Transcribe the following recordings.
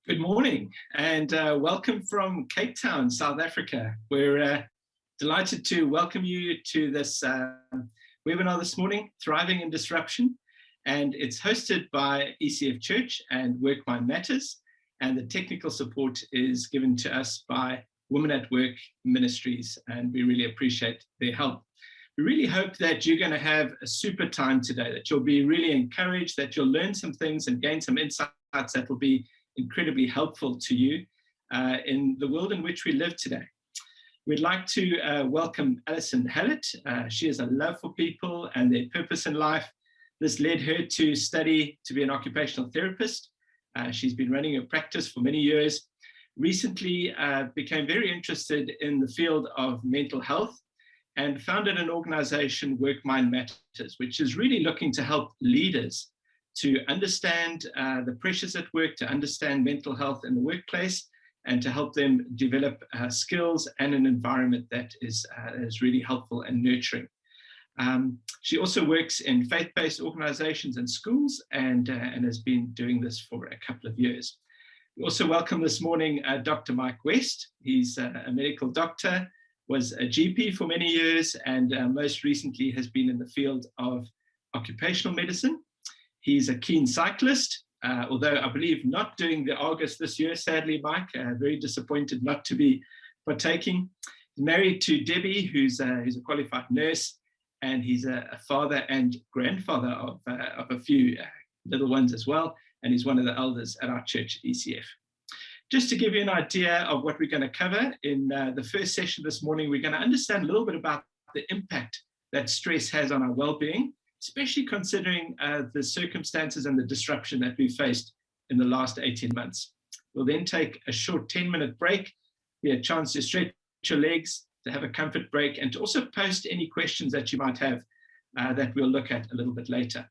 Good morning and welcome from Cape Town, South Africa. We're delighted to welcome you to this webinar this morning, Thriving in Disruption, and it's hosted by ECF Church and Work Mind Matters, and the technical support is given to us by Women at Work Ministries, and we really appreciate their help. We really hope that you're going to have a super time today, that you'll be really encouraged, that you'll learn some things and gain some insights that will be incredibly helpful to you in the world in which we live today. We'd like to welcome Alison Hallett. She has a love for people and their purpose in life. This led her to study to be an occupational therapist. She's been running a practice for many years. Recently became very interested in the field of mental health and founded an organization, Work Mind Matters, which is really looking to help leaders to understand the pressures at work, to understand mental health in the workplace, and to help them develop skills and an environment that is really helpful and nurturing. She also works in faith-based organizations and schools and has been doing this for a couple of years. We also welcome this morning Dr. Mike West. He's a medical doctor, was a GP for many years, and most recently has been in the field of occupational medicine. He's a keen cyclist, although I believe not doing the Argus this year, sadly, Mike, very disappointed not to be partaking. He's married to Debbie, who's a qualified nurse, and he's a father and grandfather of a few little ones as well, and he's one of the elders at our church at ECF. Just to give you an idea of what we're going to cover in the first session this morning, we're going to understand a little bit about the impact that stress has on our well-being, especially considering the circumstances and the disruption that we've faced in the last 18 months. We'll then take a short 10-minute break, be a chance to stretch your legs, to have a comfort break, and to also post any questions that you might have that we'll look at a little bit later.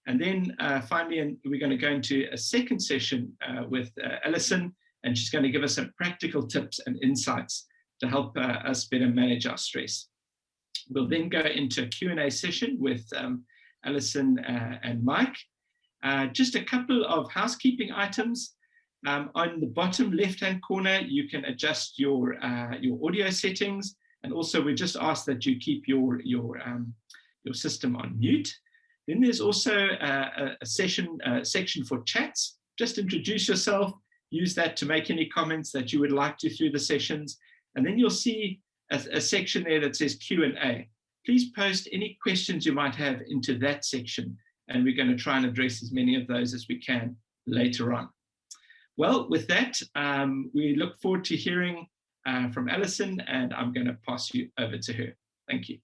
And then finally, we're going to go into a second session with Alison, and she's going to give us some practical tips and insights to help us better manage our stress. We'll then go into a Q&A session with Alison and Mike. Just a couple of housekeeping items. On the bottom left-hand corner, you can adjust your audio settings, and also we just ask that you keep your system on mute. Then there's also a section for chats. Just introduce yourself, use that to make any comments that you would like to through the sessions, and then you'll see a section there that says Q&A. Please post any questions you might have into that section, and we're going to try and address as many of those as we can later on. Well, with that, we look forward to hearing from Alison, and I'm going to pass you over to her. Thank you.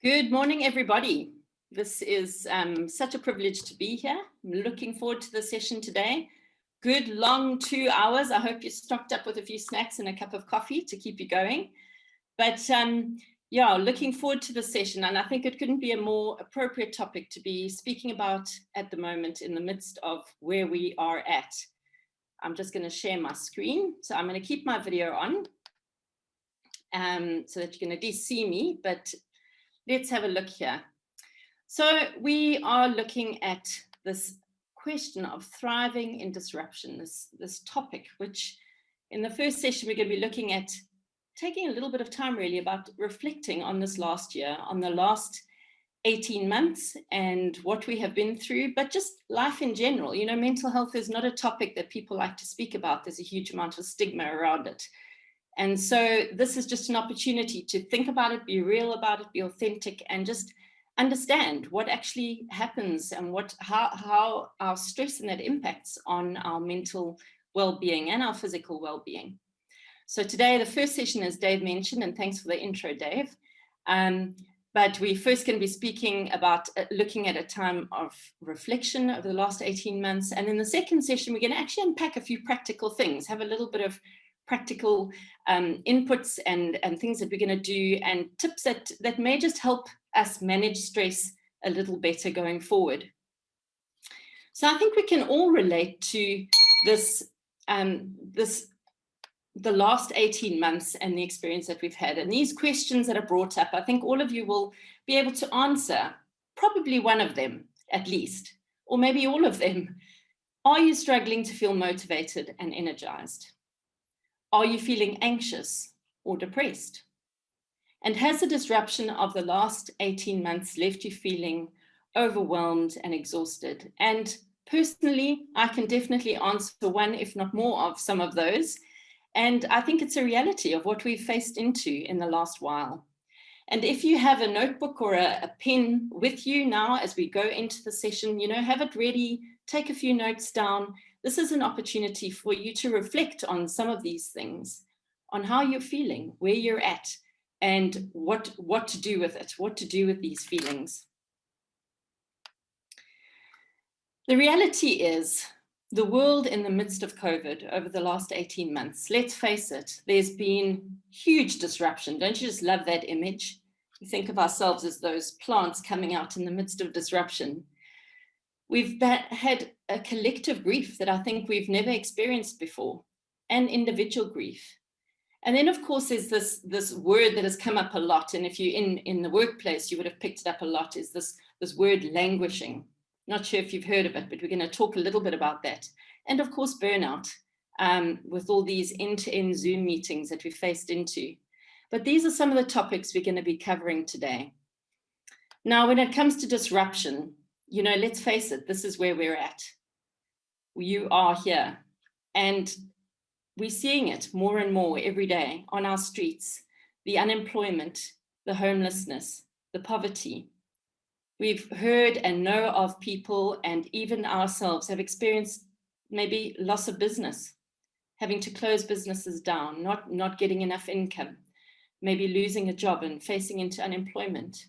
Good morning, everybody. This is such a privilege to be here. I'm looking forward to the session today. Good long 2 hours. I hope you're stocked up with a few snacks and a cup of coffee to keep you going. But yeah, looking forward to the session, and I think it couldn't be a more appropriate topic to be speaking about at the moment in the midst of where we are at. I'm just going to share my screen. So I'm going to keep my video on so that you're going to see me, but let's have a look here. So we are looking at this question of thriving in disruption, this topic, which in the first session we're going to be looking at taking a little bit of time really about reflecting on this last year, on the last 18 months and what we have been through, but just life in general. You know, mental health is not a topic that people like to speak about. There's a huge amount of stigma around it. And so this is just an opportunity to think about it, be real about it, be authentic, and just understand what actually happens and how our stress and that impacts on our mental well-being and our physical well-being. So today, the first session, as Dave mentioned, and thanks for the intro, Dave. But we're first going to be speaking about looking at a time of reflection over the last 18 months. And in the second session, we're going to actually unpack a few practical things, have a little bit of practical inputs and things that we're going to do, and tips that may just help us manage stress a little better going forward. So I think we can all relate to this, the last 18 months and the experience that we've had. And these questions that are brought up, I think all of you will be able to answer probably one of them at least, or maybe all of them Are you struggling to feel motivated and energized? Are you feeling anxious or depressed? And has the disruption of the last 18 months left you feeling overwhelmed and exhausted? And personally, I can definitely answer one, if not more, of some of those. And I think it's a reality of what we've faced into in the last while. And if you have a notebook or a pen with you now as we go into the session, have it ready, take a few notes down. This is an opportunity for you to reflect on some of these things, on how you're feeling, where you're at, and what to do with it, what to do with these feelings. The reality is, the world in the midst of COVID over the last 18 months, let's face it, there's been huge disruption. Don't you just love that image? We think of ourselves as those plants coming out in the midst of disruption. We've had a collective grief that I think we've never experienced before, and individual grief. And then, of course, there's this word that has come up a lot, and if you're in the workplace, you would have picked it up a lot, is this word languishing. Not sure if you've heard of it, but we're going to talk a little bit about that. And of course, burnout, with all these end-to-end Zoom meetings that we faced into. But these are some of the topics we're going to be covering today. Now, when it comes to disruption, let's face it, this is where we're at. You are here. And we're seeing it more and more every day on our streets, the unemployment, the homelessness, the poverty. We've heard and know of people, and even ourselves have experienced maybe loss of business, having to close businesses down, not getting enough income, maybe losing a job and facing into unemployment.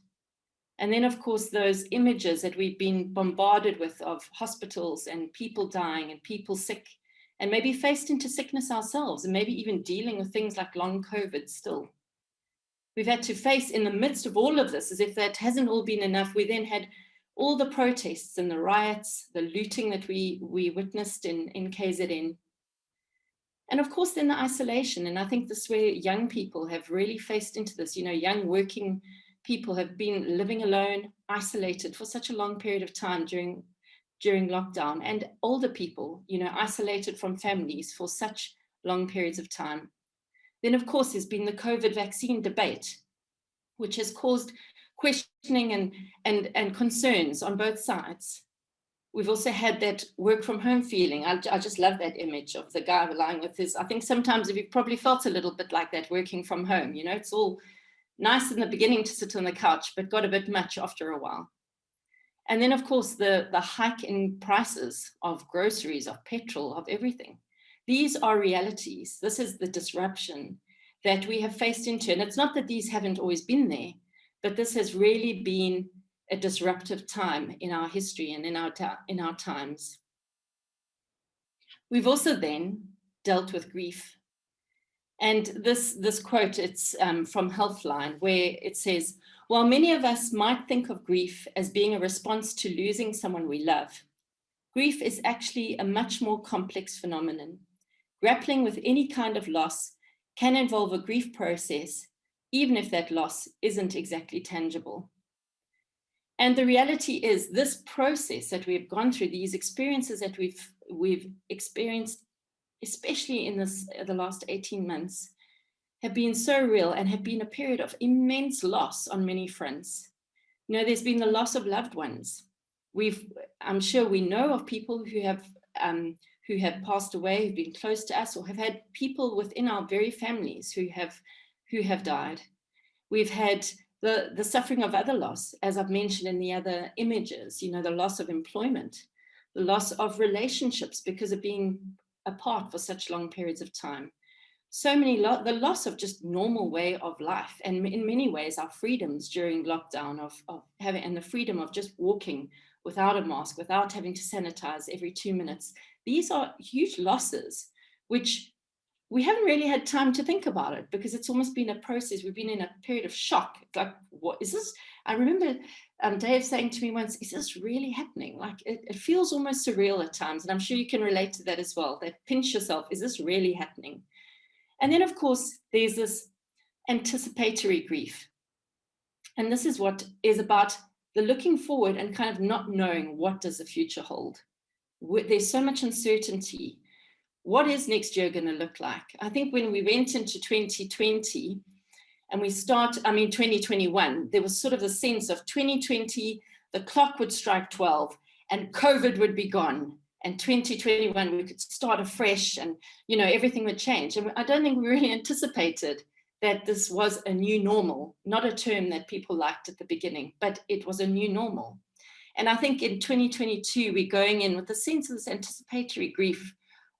And then, of course, those images that we've been bombarded with of hospitals and people dying and people sick, and maybe faced into sickness ourselves, and maybe even dealing with things like long COVID still. We've had to face, in the midst of all of this, as if that hasn't all been enough, we then had all the protests and the riots, the looting that we witnessed in KZN. And of course, then the isolation. And I think this is where young people have really faced into this. Young working people have been living alone, isolated for such a long period of time during lockdown, and older people, isolated from families for such long periods of time. Then, of course, there's been the COVID vaccine debate, which has caused questioning and concerns on both sides. We've also had that work from home feeling. I just love that image of the guy lying with his, I think sometimes you've probably felt a little bit like that working from home. It's all nice in the beginning to sit on the couch, but got a bit much after a while. And then, of course, the hike in prices of groceries, of petrol, of everything. These are realities. This is the disruption that we have faced into. And it's not that these haven't always been there, but this has really been a disruptive time in our history and in our times. We've also then dealt with grief. And this quote, it's from Healthline, where it says, while many of us might think of grief as being a response to losing someone we love, grief is actually a much more complex phenomenon. Grappling with any kind of loss can involve a grief process, even if that loss isn't exactly tangible. And the reality is, this process that we've gone through, these experiences that we've experienced, especially in the last 18 months, have been so real and have been a period of immense loss on many fronts. There's been the loss of loved ones. I'm sure we know of people who have passed away, who've been close to us, or have had people within our very families who have died. We've had the suffering of other loss, as I've mentioned in the other images, the loss of employment, the loss of relationships because of being apart for such long periods of time. The loss of just normal way of life, and in many ways our freedoms during lockdown of having, and the freedom of just walking without a mask, without having to sanitize every 2 minutes. These are huge losses, which we haven't really had time to think about it because it's almost been a process. We've been in a period of shock. It's like, what is this? I remember Dave saying to me once, is this really happening? Like it feels almost surreal at times. And I'm sure you can relate to that as well. That pinch yourself, is this really happening? And then, of course, there's this anticipatory grief. And this is what is about the looking forward and kind of not knowing what does the future hold. There's so much uncertainty. What is next year going to look like? I think when we went into 2020 and 2021, there was sort of a sense of 2020, the clock would strike 12 and COVID would be gone. And 2021, we could start afresh and, everything would change. And I don't think we really anticipated that this was a new normal, not a term that people liked at the beginning, but it was a new normal. And I think in 2022, we're going in with a sense of this anticipatory grief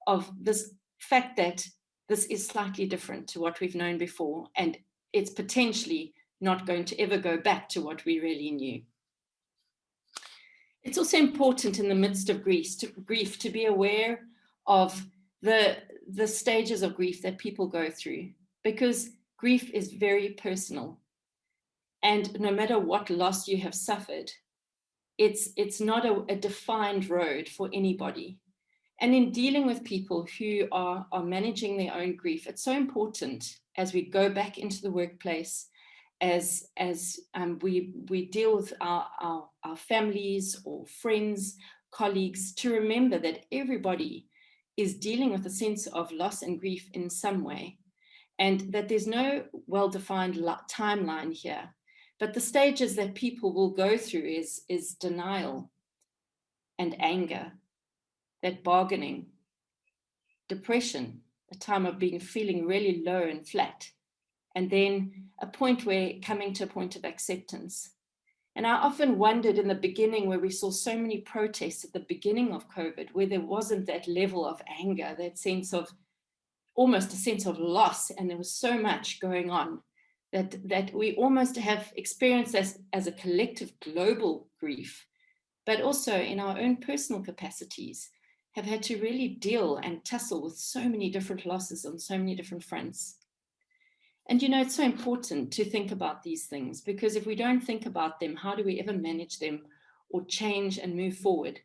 of this fact that this is slightly different to what we've known before, and it's potentially not going to ever go back to what we really knew. It's also important in the midst of grief to be aware of the stages of grief that people go through, because grief is very personal. And no matter what loss you have suffered, it's not a defined road for anybody. And in dealing with people who are managing their own grief, it's so important as we go back into the workplace, as we deal with our families or friends, colleagues, to remember that everybody is dealing with a sense of loss and grief in some way, and that there's no well-defined timeline here. But the stages that people will go through is denial and anger, that bargaining, depression, a time of feeling really low and flat, and then a point where coming to a point of acceptance. And I often wondered in the beginning, where we saw so many protests at the beginning of COVID, where there wasn't that level of anger, that sense of almost a sense of loss, and there was so much going on, that we almost have experienced as a collective global grief, but also in our own personal capacities, have had to really deal and tussle with so many different losses on so many different fronts. And it's so important to think about these things, because if we don't think about them, how do we ever manage them or change and move forward?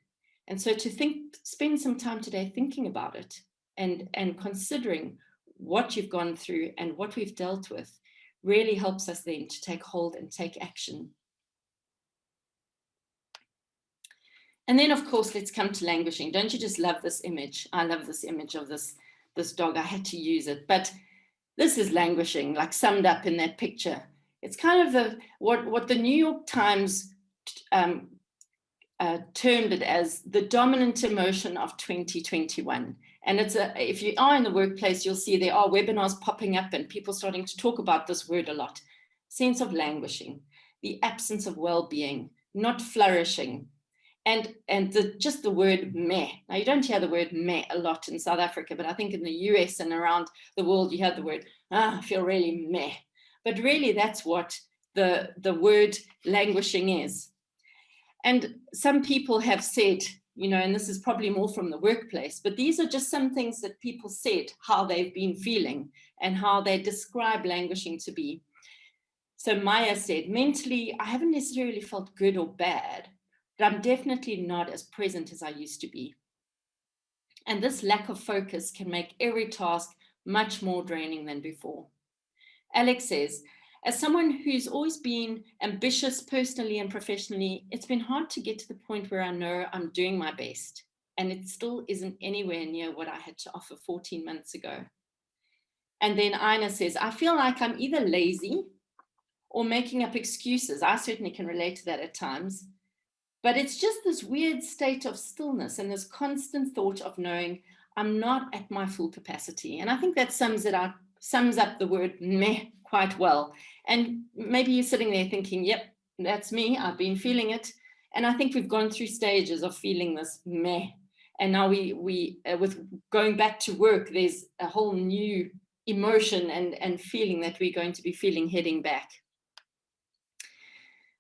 And so to spend some time today thinking about it and considering what you've gone through and what we've dealt with really helps us then to take hold and take action. And then, of course, let's come to languishing. Don't you just love this image? I love this image of this dog. I had to use it, but this is languishing, like summed up in that picture. It's kind of what the New York Times termed it as the dominant emotion of 2021. And if you are in the workplace, you'll see there are webinars popping up and people starting to talk about this word a lot. Sense of languishing, the absence of well-being, not flourishing, and just the word meh. Now, you don't hear the word meh a lot in South Africa, but I think in the US and around the world, you hear the word, I feel really meh. But really, that's what the word languishing is. And some people have said, and this is probably more from the workplace, but these are just some things that people said, how they've been feeling and how they describe languishing to be. So Maya said, mentally, I haven't necessarily felt good or bad, but I'm definitely not as present as I used to be. And this lack of focus can make every task much more draining than before. Alex says, as someone who's always been ambitious personally and professionally, it's been hard to get to the point where I know I'm doing my best, and it still isn't anywhere near what I had to offer 14 months ago. And then Ina says, I feel like I'm either lazy or making up excuses. I certainly can relate to that at times. But it's just this weird state of stillness and this constant thought of knowing I'm not at my full capacity. And I think that sums up the word meh quite well. And maybe you're sitting there thinking, yep, that's me. I've been feeling it. And I think we've gone through stages of feeling this meh. And now we with going back to work, there's a whole new emotion and feeling that we're going to be feeling heading back.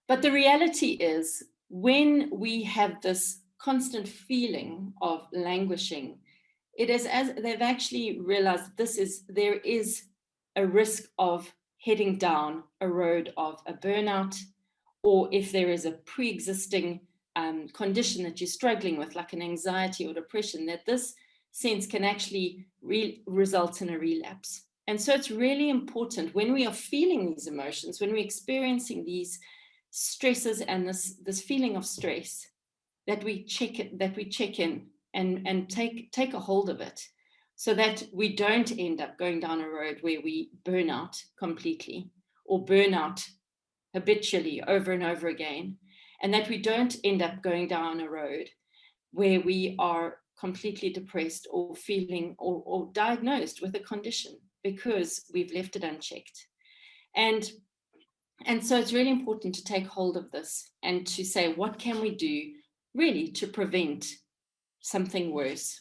But the reality is, when we have this constant feeling of languishing, it is as they've actually realized there is a risk of heading down a road of a burnout, or if there is a pre-existing condition that you're struggling with, like an anxiety or depression, that this sense can actually result in a relapse. And so it's really important when we are feeling these emotions, when we're experiencing these stresses and this feeling of stress, that we check in and take a hold of it, so that we don't end up going down a road where we burn out completely or burn out habitually over and over again, and that we don't end up going down a road where we are completely depressed or feeling or diagnosed with a condition because we've left it unchecked. And so it's really important to take hold of this and to say, what can we do really to prevent something worse?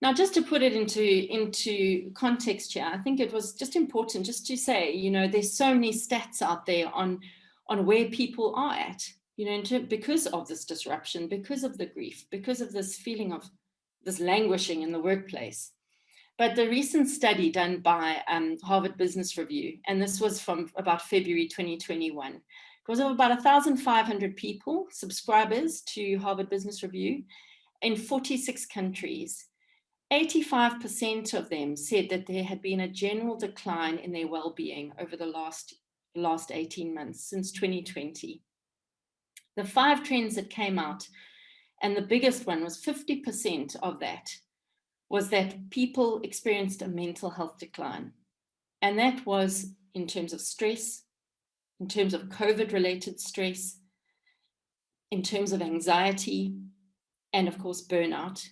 Now, just to put it into context here, I think it was just important just to say, you know, there's so many stats out there on where people are at, you know, because of this disruption, because of the grief, because of this feeling of this languishing in the workplace. But the recent study done by Harvard Business Review, and this was from about February 2021, it was of about 1,500 people, subscribers to Harvard Business Review in 46 countries. 85% of them said that there had been a general decline in their well-being over the last 18 months, since 2020. The 5 trends that came out, and the biggest one was 50% of that, was that people experienced a mental health decline. And that was in terms of stress, in terms of COVID-related stress, in terms of anxiety, and of course, burnout.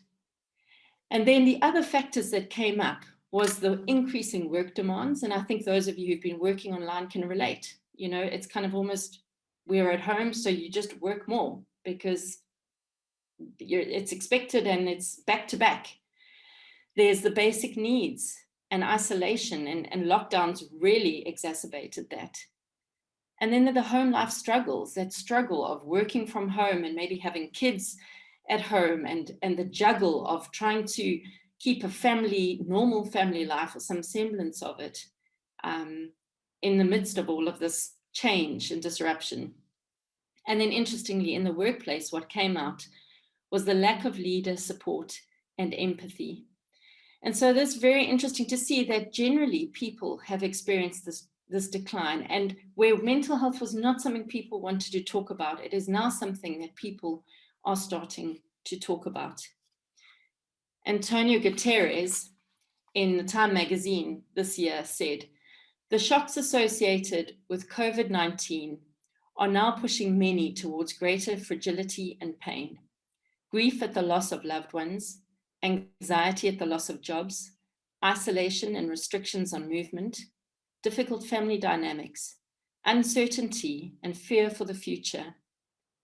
And then the other factors that came up was the increasing work demands. And I think those of you who've been working online can relate. You know, it's kind of almost, we're at home, so you just work more because it's expected and it's back to back. There's the basic needs, and isolation and lockdowns really exacerbated that. And then the home life struggles, that struggle of working from home and maybe having kids at home, and the juggle of trying to keep a normal family life or some semblance of it in the midst of all of this change and disruption. And then interestingly, in the workplace, what came out was the lack of leader support and empathy. And so that's very interesting to see that generally people have experienced this decline, and where mental health was not something people wanted to talk about, it is now something that people are starting to talk about. Antonio Guterres in the Time magazine this year said, "The shocks associated with COVID-19 are now pushing many towards greater fragility and pain. Grief at the loss of loved ones, anxiety at the loss of jobs, isolation and restrictions on movement, difficult family dynamics, uncertainty and fear for the future.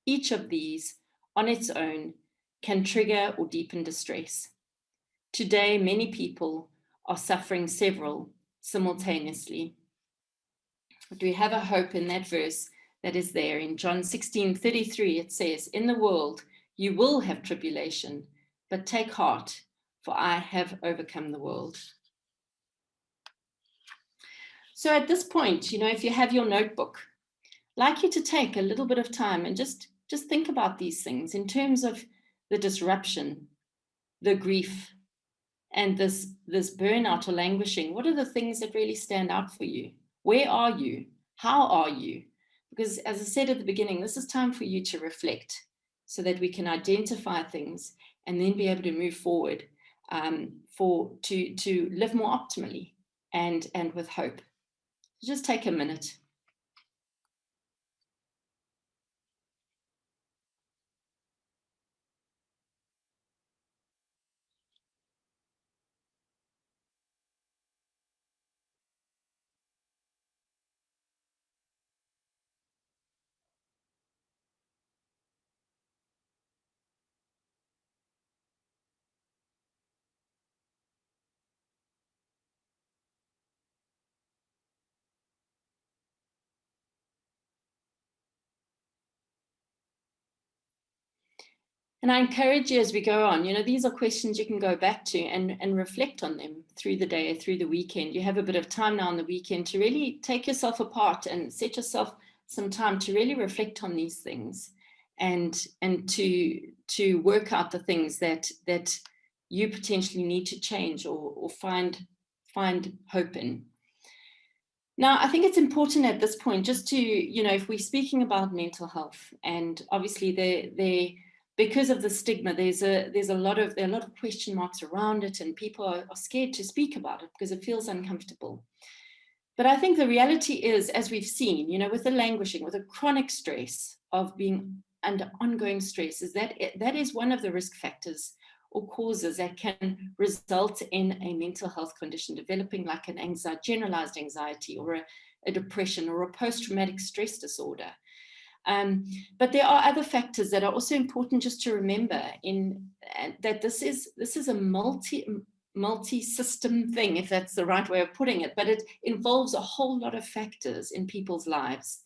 Each of these on its own can trigger or deepen distress. Today, many people are suffering several simultaneously." But we have a hope in that verse that is there. In John 16:33, it says, "In the world you will have tribulation, but take heart, for I have overcome the world." So at this point, you know, if you have your notebook, I'd like you to take a little bit of time and just think about these things in terms of the disruption, the grief, and this burnout or languishing. What are the things that really stand out for you? Where are you? How are you? Because as I said at the beginning, this is time for you to reflect so that we can identify things and then be able to move forward to live more optimally and with hope. So just take a minute. And I encourage you as we go on, you know, these are questions you can go back to and reflect on them through the day, through the weekend. You have a bit of time now on the weekend to really take yourself apart and set yourself some time to really reflect on these things and to work out the things that you potentially need to change or find hope in. Now, I think it's important at this point just to, you know, if we're speaking about mental health, and obviously because of the stigma, there are a lot of question marks around it, and people are scared to speak about it because it feels uncomfortable. But I think the reality is, as we've seen, with the languishing, with the chronic stress of being under ongoing stress, is that is one of the risk factors or causes that can result in a mental health condition developing, like an anxiety, generalized anxiety, or a depression, or a post-traumatic stress disorder. But there are other factors that are also important just to remember, that this is a multi-system thing, if that's the right way of putting it, but it involves a whole lot of factors in people's lives.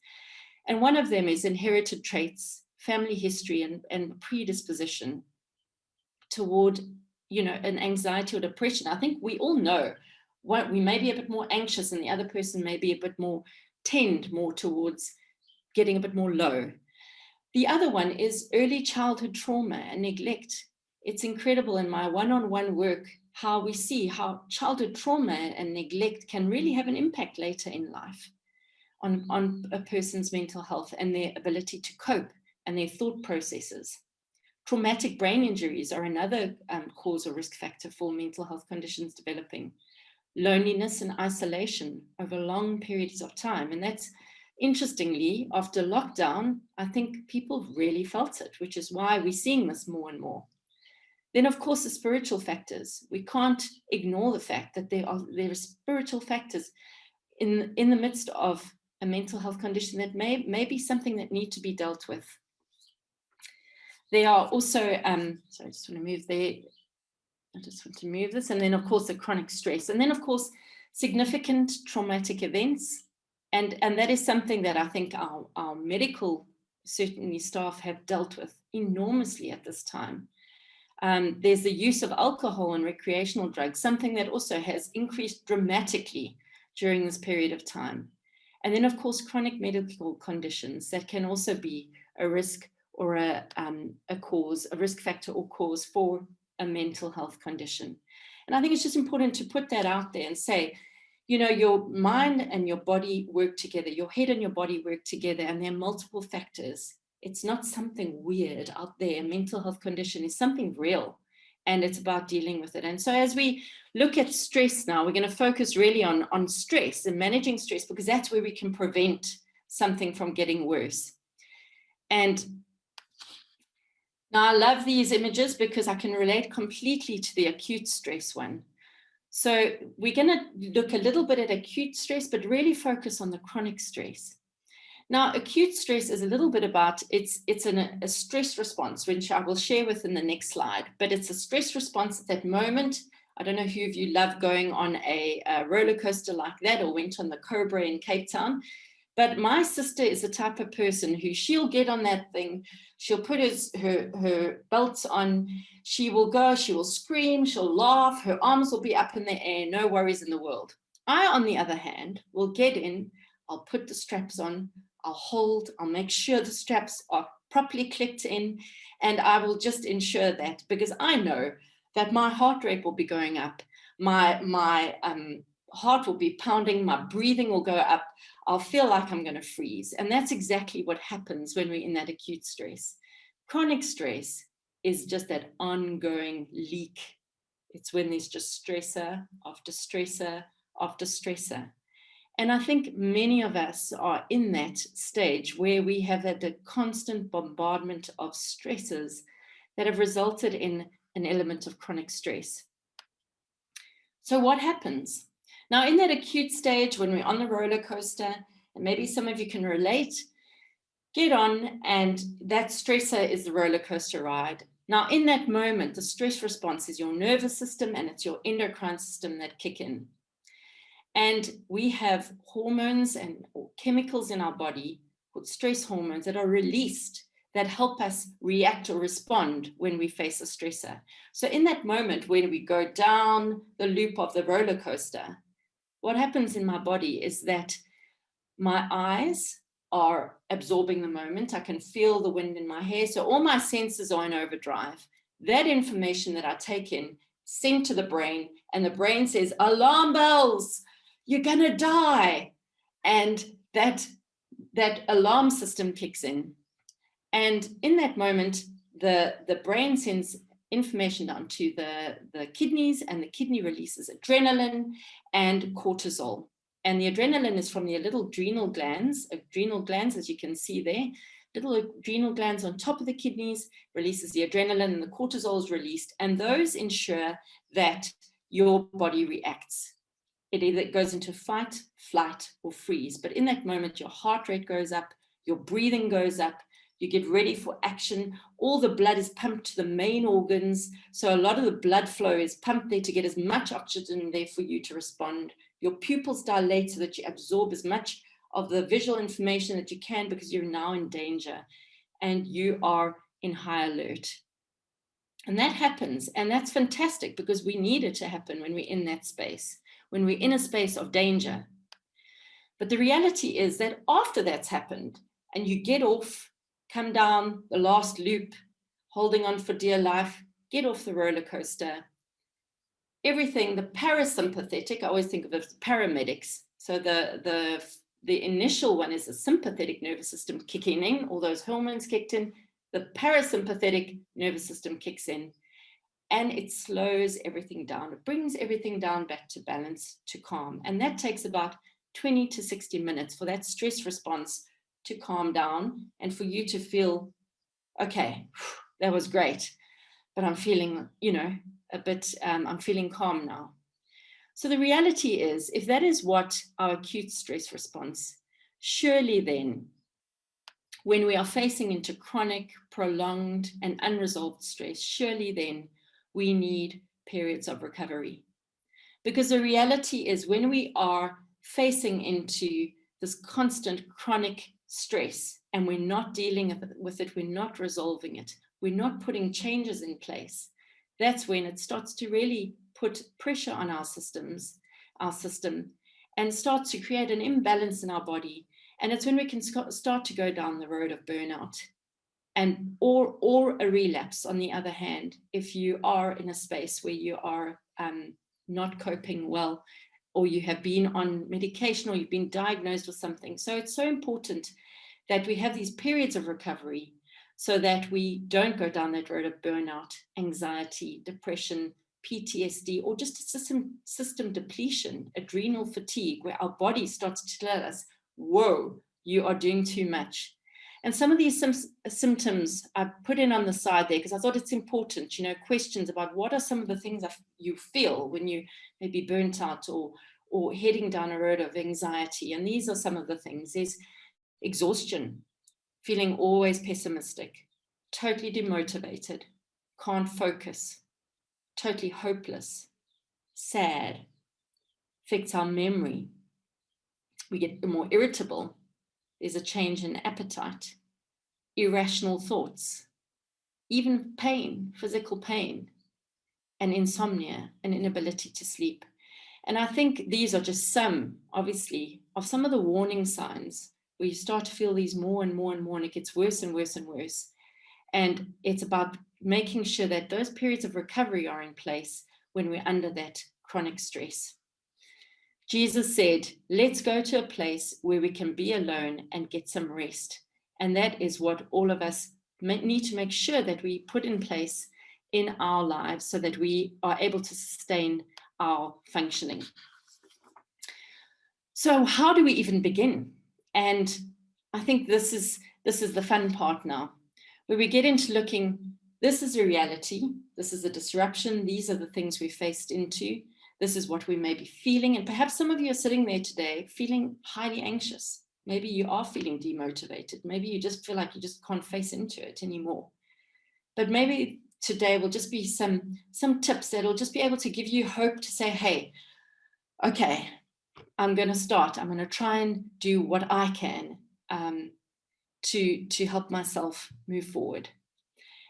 And one of them is inherited traits, family history, and predisposition toward, an anxiety or depression. I think we all know what we may be a bit more anxious, and the other person may be a bit more, tend more towards getting a bit more low. The other one is early childhood trauma and neglect. It's incredible in my one-on-one work how we see how childhood trauma and neglect can really have an impact later in life on a person's mental health and their ability to cope and their thought processes. Traumatic brain injuries are another cause or risk factor for mental health conditions developing. Loneliness and isolation over long periods of time. And that's, interestingly, after lockdown, I think people really felt it, which is why we're seeing this more and more. Then, of course, the spiritual factors. We can't ignore the fact that there are spiritual factors in the midst of a mental health condition that may be something that need to be dealt with. There are also, sorry, I just want to move there. I just want to move this. And then, of course, the chronic stress. And then, of course, significant traumatic events. And that is something that I think our medical, certainly staff, have dealt with enormously at this time. There's the use of alcohol and recreational drugs, something that also has increased dramatically during this period of time. And then, of course, chronic medical conditions that can also be a risk or a cause, a risk factor or cause for a mental health condition. And I think it's just important to put that out there and say, your mind and your body work together, your head and your body work together, and there are multiple factors. It's not something weird out there. A mental health condition is something real, and it's about dealing with it. And so as we look at stress now, we're going to focus really on stress and managing stress, because that's where we can prevent something from getting worse. And now I love these images because I can relate completely to the acute stress one. So we're going to look a little bit at acute stress, but really focus on the chronic stress. Now, acute stress is a little bit about, it's a stress response, which I will share with in the next slide, but it's a stress response at that moment. I don't know who of you love going on a roller coaster like that or went on the Cobra in Cape Town, but my sister is the type of person who she'll get on that thing, she'll put her belts on, she will go, she will scream, she'll laugh, her arms will be up in the air, no worries in the world. I, on the other hand, will get in, I'll put the straps on, I'll hold, I'll make sure the straps are properly clicked in, and I will just ensure that, because I know that my heart rate will be going up, my heart will be pounding, my breathing will go up, I'll feel like I'm going to freeze. And that's exactly what happens when we're in that acute stress. Chronic stress is just that ongoing leak. It's when there's just stressor after stressor after stressor. And I think many of us are in that stage where we have had a constant bombardment of stresses that have resulted in an element of chronic stress. So what happens? Now, in that acute stage, when we're on the roller coaster, and maybe some of you can relate, get on, and that stressor is the roller coaster ride. Now, in that moment, the stress response is your nervous system and it's your endocrine system that kick in. And we have hormones and chemicals in our body called stress hormones that are released that help us react or respond when we face a stressor. So in that moment, when we go down the loop of the roller coaster, what happens in my body is that my eyes are absorbing the moment. I can feel the wind in my hair. So all my senses are in overdrive. That information that I take in, sent to the brain, and the brain says, alarm bells, you're gonna die. And that alarm system kicks in. And in that moment, the brain sends information down to the kidneys, and the kidney releases adrenaline and cortisol. And the adrenaline is from the little adrenal glands, as you can see there. Little adrenal glands on top of the kidneys releases the adrenaline, and the cortisol is released. And those ensure that your body reacts. It either goes into fight, flight, or freeze. But in that moment, your heart rate goes up, your breathing goes up, you get ready for action. All the blood is pumped to the main organs. So a lot of the blood flow is pumped there to get as much oxygen there for you to respond. Your pupils dilate so that you absorb as much of the visual information that you can, because you're now in danger and you are in high alert. And that happens, and that's fantastic, because we need it to happen when we're in that space, when we're in a space of danger. But the reality is that after that's happened and you get off, come down the last loop, holding on for dear life, get off the roller coaster, everything, the parasympathetic, I always think of it as paramedics. So the initial one is the sympathetic nervous system kicking in, all those hormones kicked in, the parasympathetic nervous system kicks in, and it slows everything down. It brings everything down back to balance, to calm. And that takes about 20 to 60 minutes for that stress response to calm down and for you to feel, okay, that was great, but I'm feeling, a bit, I'm feeling calm now. So the reality is, if that is what our acute stress response, surely then, when we are facing into chronic, prolonged, and unresolved stress, surely then we need periods of recovery. Because the reality is, when we are facing into this constant chronic stress and we're not dealing with it, we're not resolving it, we're not putting changes in place, that's when it starts to really put pressure on our system, and starts to create an imbalance in our body. And it's when we can start to go down the road of burnout, and or a relapse, on the other hand, if you are in a space where you are not coping well, or you have been on medication, or you've been diagnosed with something. So it's so important that we have these periods of recovery so that we don't go down that road of burnout, anxiety, depression, PTSD, or just a system depletion, adrenal fatigue, where our body starts to tell us, whoa, you are doing too much. And some of these symptoms I put in on the side there because I thought it's important, questions about what are some of the things you feel when you may be burnt out or heading down a road of anxiety. And these are some of the things. There's exhaustion, feeling always pessimistic, totally demotivated, can't focus, totally hopeless, sad, affects our memory. We get more irritable. There's a change in appetite, irrational thoughts, even pain, physical pain, and insomnia, and inability to sleep. And I think these are just some, obviously, of some of the warning signs where you start to feel these more and more and more, and it gets worse and worse and worse. And it's about making sure that those periods of recovery are in place when we're under that chronic stress. Jesus said, let's go to a place where we can be alone and get some rest. And that is what all of us need to make sure that we put in place in our lives so that we are able to sustain our functioning. So how do we even begin? And I think this is the fun part now, where we get into looking, this is a reality, this is a disruption, these are the things we faced into. This is what we may be feeling. And perhaps some of you are sitting there today feeling highly anxious. Maybe you are feeling demotivated. Maybe you just feel like you just can't face into it anymore. But maybe today will just be some tips that'll just be able to give you hope to say, hey, okay, I'm going to start. I'm going to try and do what I can to help myself move forward.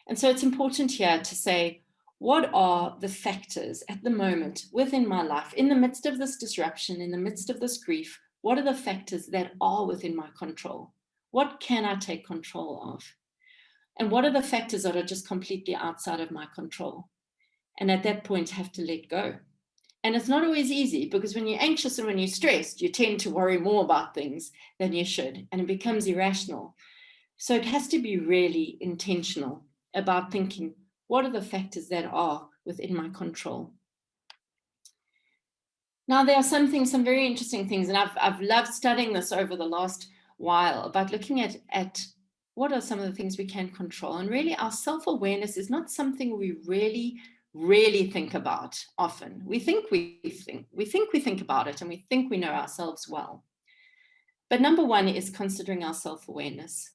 And so it's important here to say, what are the factors at the moment within my life, in the midst of this disruption, in the midst of this grief? What are the factors that are within my control? What can I take control of? And what are the factors that are just completely outside of my control? And at that point, have to let go. And it's not always easy, because when you're anxious and when you're stressed, you tend to worry more about things than you should, and it becomes irrational. So it has to be really intentional about thinking, what are the factors that are within my control? Now, there are some very interesting things, and I've loved studying this over the last while about looking at what are some of the things we can control. And really, our self-awareness is not something we really think about often. We think we think about it, and we think we know ourselves well. But number one is considering our self-awareness.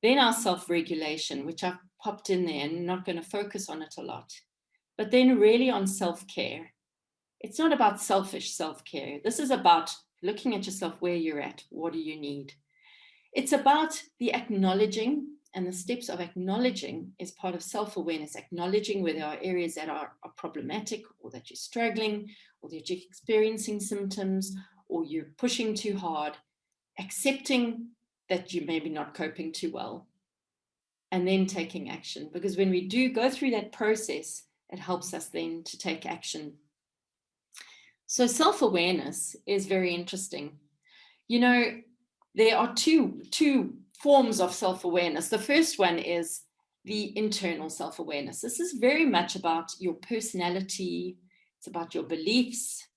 Then our self-regulation, which I've popped in there and not going to focus on it a lot. But then really on self-care. It's not about selfish self-care. This is about looking at yourself, where you're at, what do you need? It's about the acknowledging, and the steps of acknowledging is part of self-awareness, acknowledging where there are areas that are problematic, or that you're struggling, or that you're experiencing symptoms, or you're pushing too hard, accepting that you may be not coping too well, and then taking action. Because when we do go through that process, it helps us then to take action. So self-awareness is very interesting. You know, there are two forms of self-awareness. The first one is the internal self-awareness. This is very much about your personality. It's about your beliefs.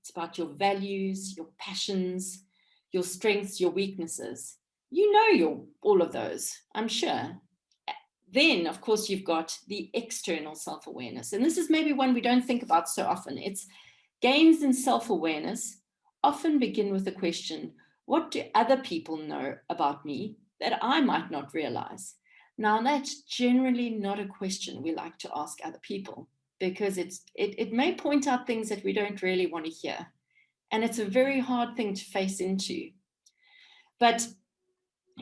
It's about your values, your passions, your strengths, your weaknesses. You know all of those, I'm sure. Then, of course, you've got the external self-awareness. And this is maybe one we don't think about so often. It's gains in self-awareness often begin with the question, what do other people know about me that I might not realize? Now, that's generally not a question we like to ask other people, because it may point out things that we don't really want to hear. And it's a very hard thing to face into. But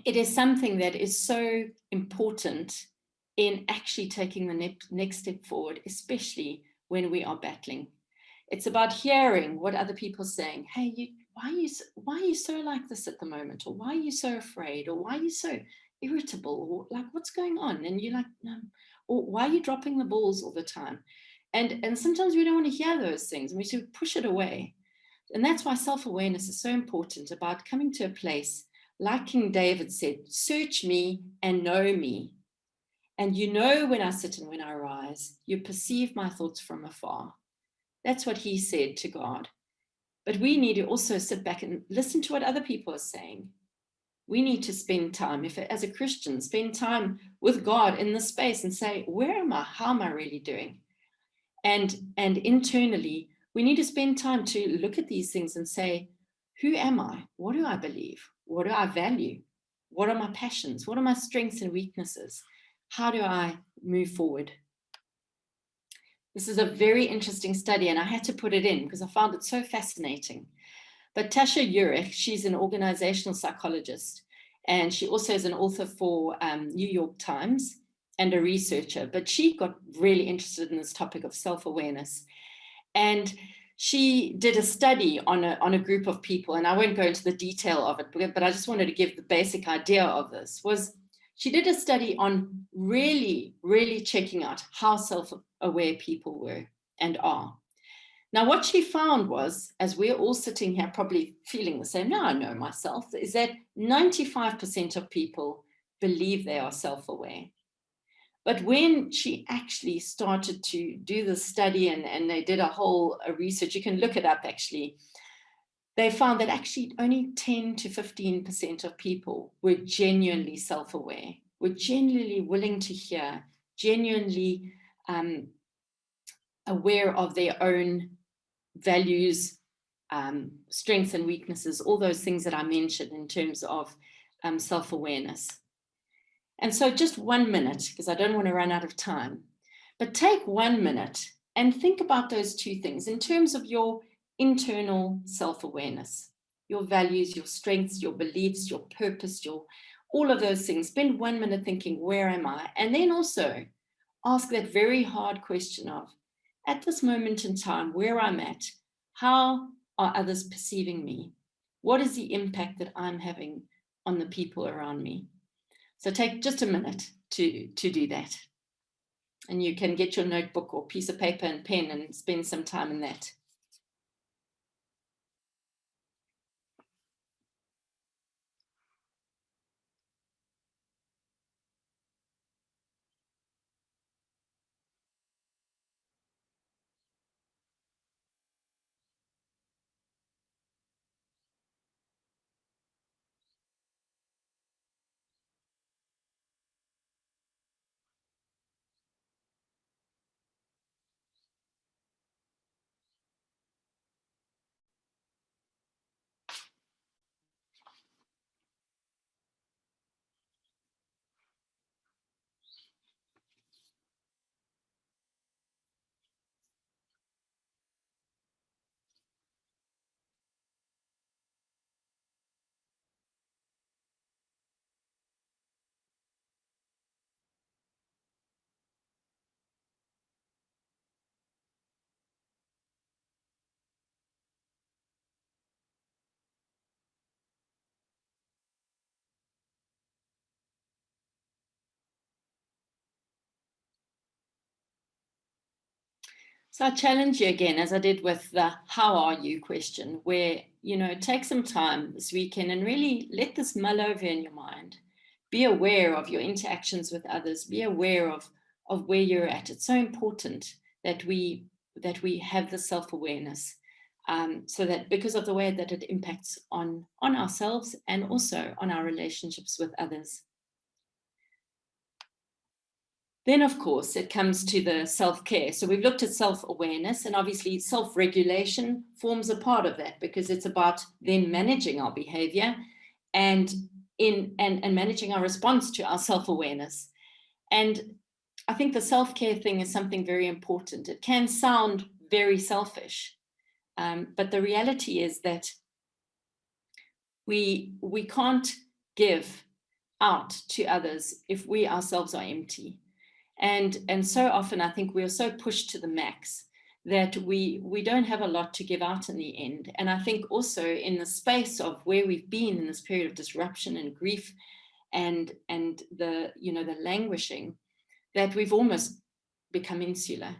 it is something that is so important in actually taking the next step forward, especially when we are battling. It's about hearing what other people are saying. Hey, why are you so like this at the moment? Or why are you so afraid? Or why are you so irritable? Or like, what's going on? And you're like, no. Or why are you dropping the balls all the time? And sometimes we don't want to hear those things, and we should push it away. And that's why self-awareness is so important, about coming to a place, like King David said, search me and know me. And you know when I sit and when I rise, you perceive my thoughts from afar. That's what he said to God. But we need to also sit back and listen to what other people are saying. We need to spend time, as a Christian, spend time with God in this space and say, where am I? How am I really doing? And internally, we need to spend time to look at these things and say, who am I? What do I believe? What do I value? What are my passions? What are my strengths and weaknesses? How do I move forward? This is a very interesting study, and I had to put it in because I found it so fascinating. But Tasha Eurich, she's an organizational psychologist, and she also is an author for New York Times and a researcher, but she got really interested in this topic of self-awareness. And she did a study on a group of people, and I won't go into the detail of it, but I just wanted to give the basic idea of this. She did a study on really checking out how self-aware people were and are. Now, what she found was, as we're all sitting here probably feeling the same, now I know myself, is that 95% of people believe they are self-aware. But when she actually started to do the study, and they did a whole research, you can look it up actually, they found that actually only 10 to 15% of people were genuinely self-aware, were genuinely willing to hear, genuinely aware of their own values, strengths and weaknesses, all those things that I mentioned in terms of self-awareness. And so just 1 minute, because I don't want to run out of time, but take 1 minute and think about those two things in terms of your internal self-awareness, your values, your strengths, your beliefs, your purpose, all of those things. Spend 1 minute thinking, where am I? And then also ask that very hard question of, at this moment in time, where I'm at, how are others perceiving me? What is the impact that I'm having on the people around me? So take just a minute to do that. And you can get your notebook or piece of paper and pen and spend some time in that. So I challenge you again, as I did with the how are you question, where, take some time this weekend and really let this mull over in your mind. Be aware of your interactions with others. Be aware of where you're at. It's so important that we have the self-awareness, so that because of the way that it impacts on ourselves and also on our relationships with others. Then, of course, it comes to the self-care. So we've looked at self-awareness, and obviously self-regulation forms a part of that, because it's about then managing our behavior and managing our response to our self-awareness. And I think the self-care thing is something very important. It can sound very selfish, but the reality is that we can't give out to others if we ourselves are empty. And so often I think we are so pushed to the max that we don't have a lot to give out in the end. And I think also in the space of where we've been in this period of disruption and grief and the languishing, that we've almost become insular.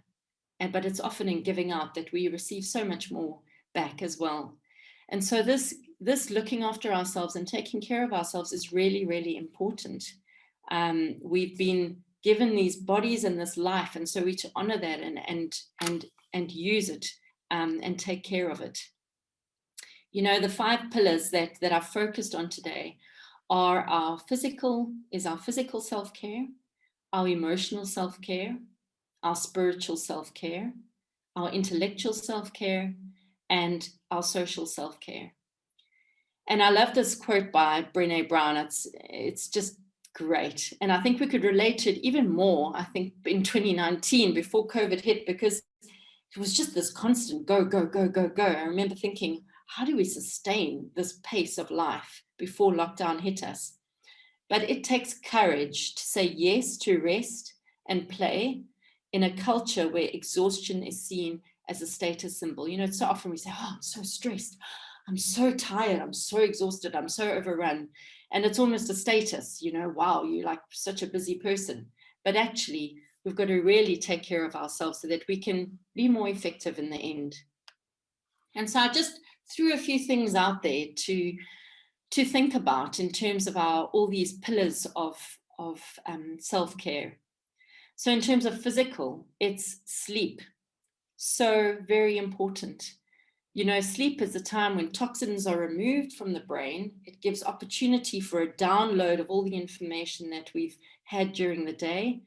But it's often in giving out that we receive so much more back as well. And so this looking after ourselves and taking care of ourselves is really, really important. We've been given these bodies and this life, and so we to honor that and use it, and take care of it. The 5 pillars that I've focused on today are our physical self-care, our emotional self-care, our spiritual self-care, our intellectual self-care, and our social self-care. And I love this quote by Brené Brown. It's just great. And I think we could relate to it even more, I think, in 2019 before COVID hit, because it was just this constant go, go, go, go, go. I remember thinking, how do we sustain this pace of life before lockdown hit us? But it takes courage to say yes to rest and play in a culture where exhaustion is seen as a status symbol. So often we say, oh, I'm so stressed, I'm so tired, I'm so exhausted, I'm so overrun. And it's almost a status, wow, you're like such a busy person. But actually, we've got to really take care of ourselves so that we can be more effective in the end. And so I just threw a few things out there to think about in terms of all these pillars of self-care. So in terms of physical, it's sleep. So very important. Sleep is a time when toxins are removed from the brain. It gives opportunity for a download of all the information that we've had during the day.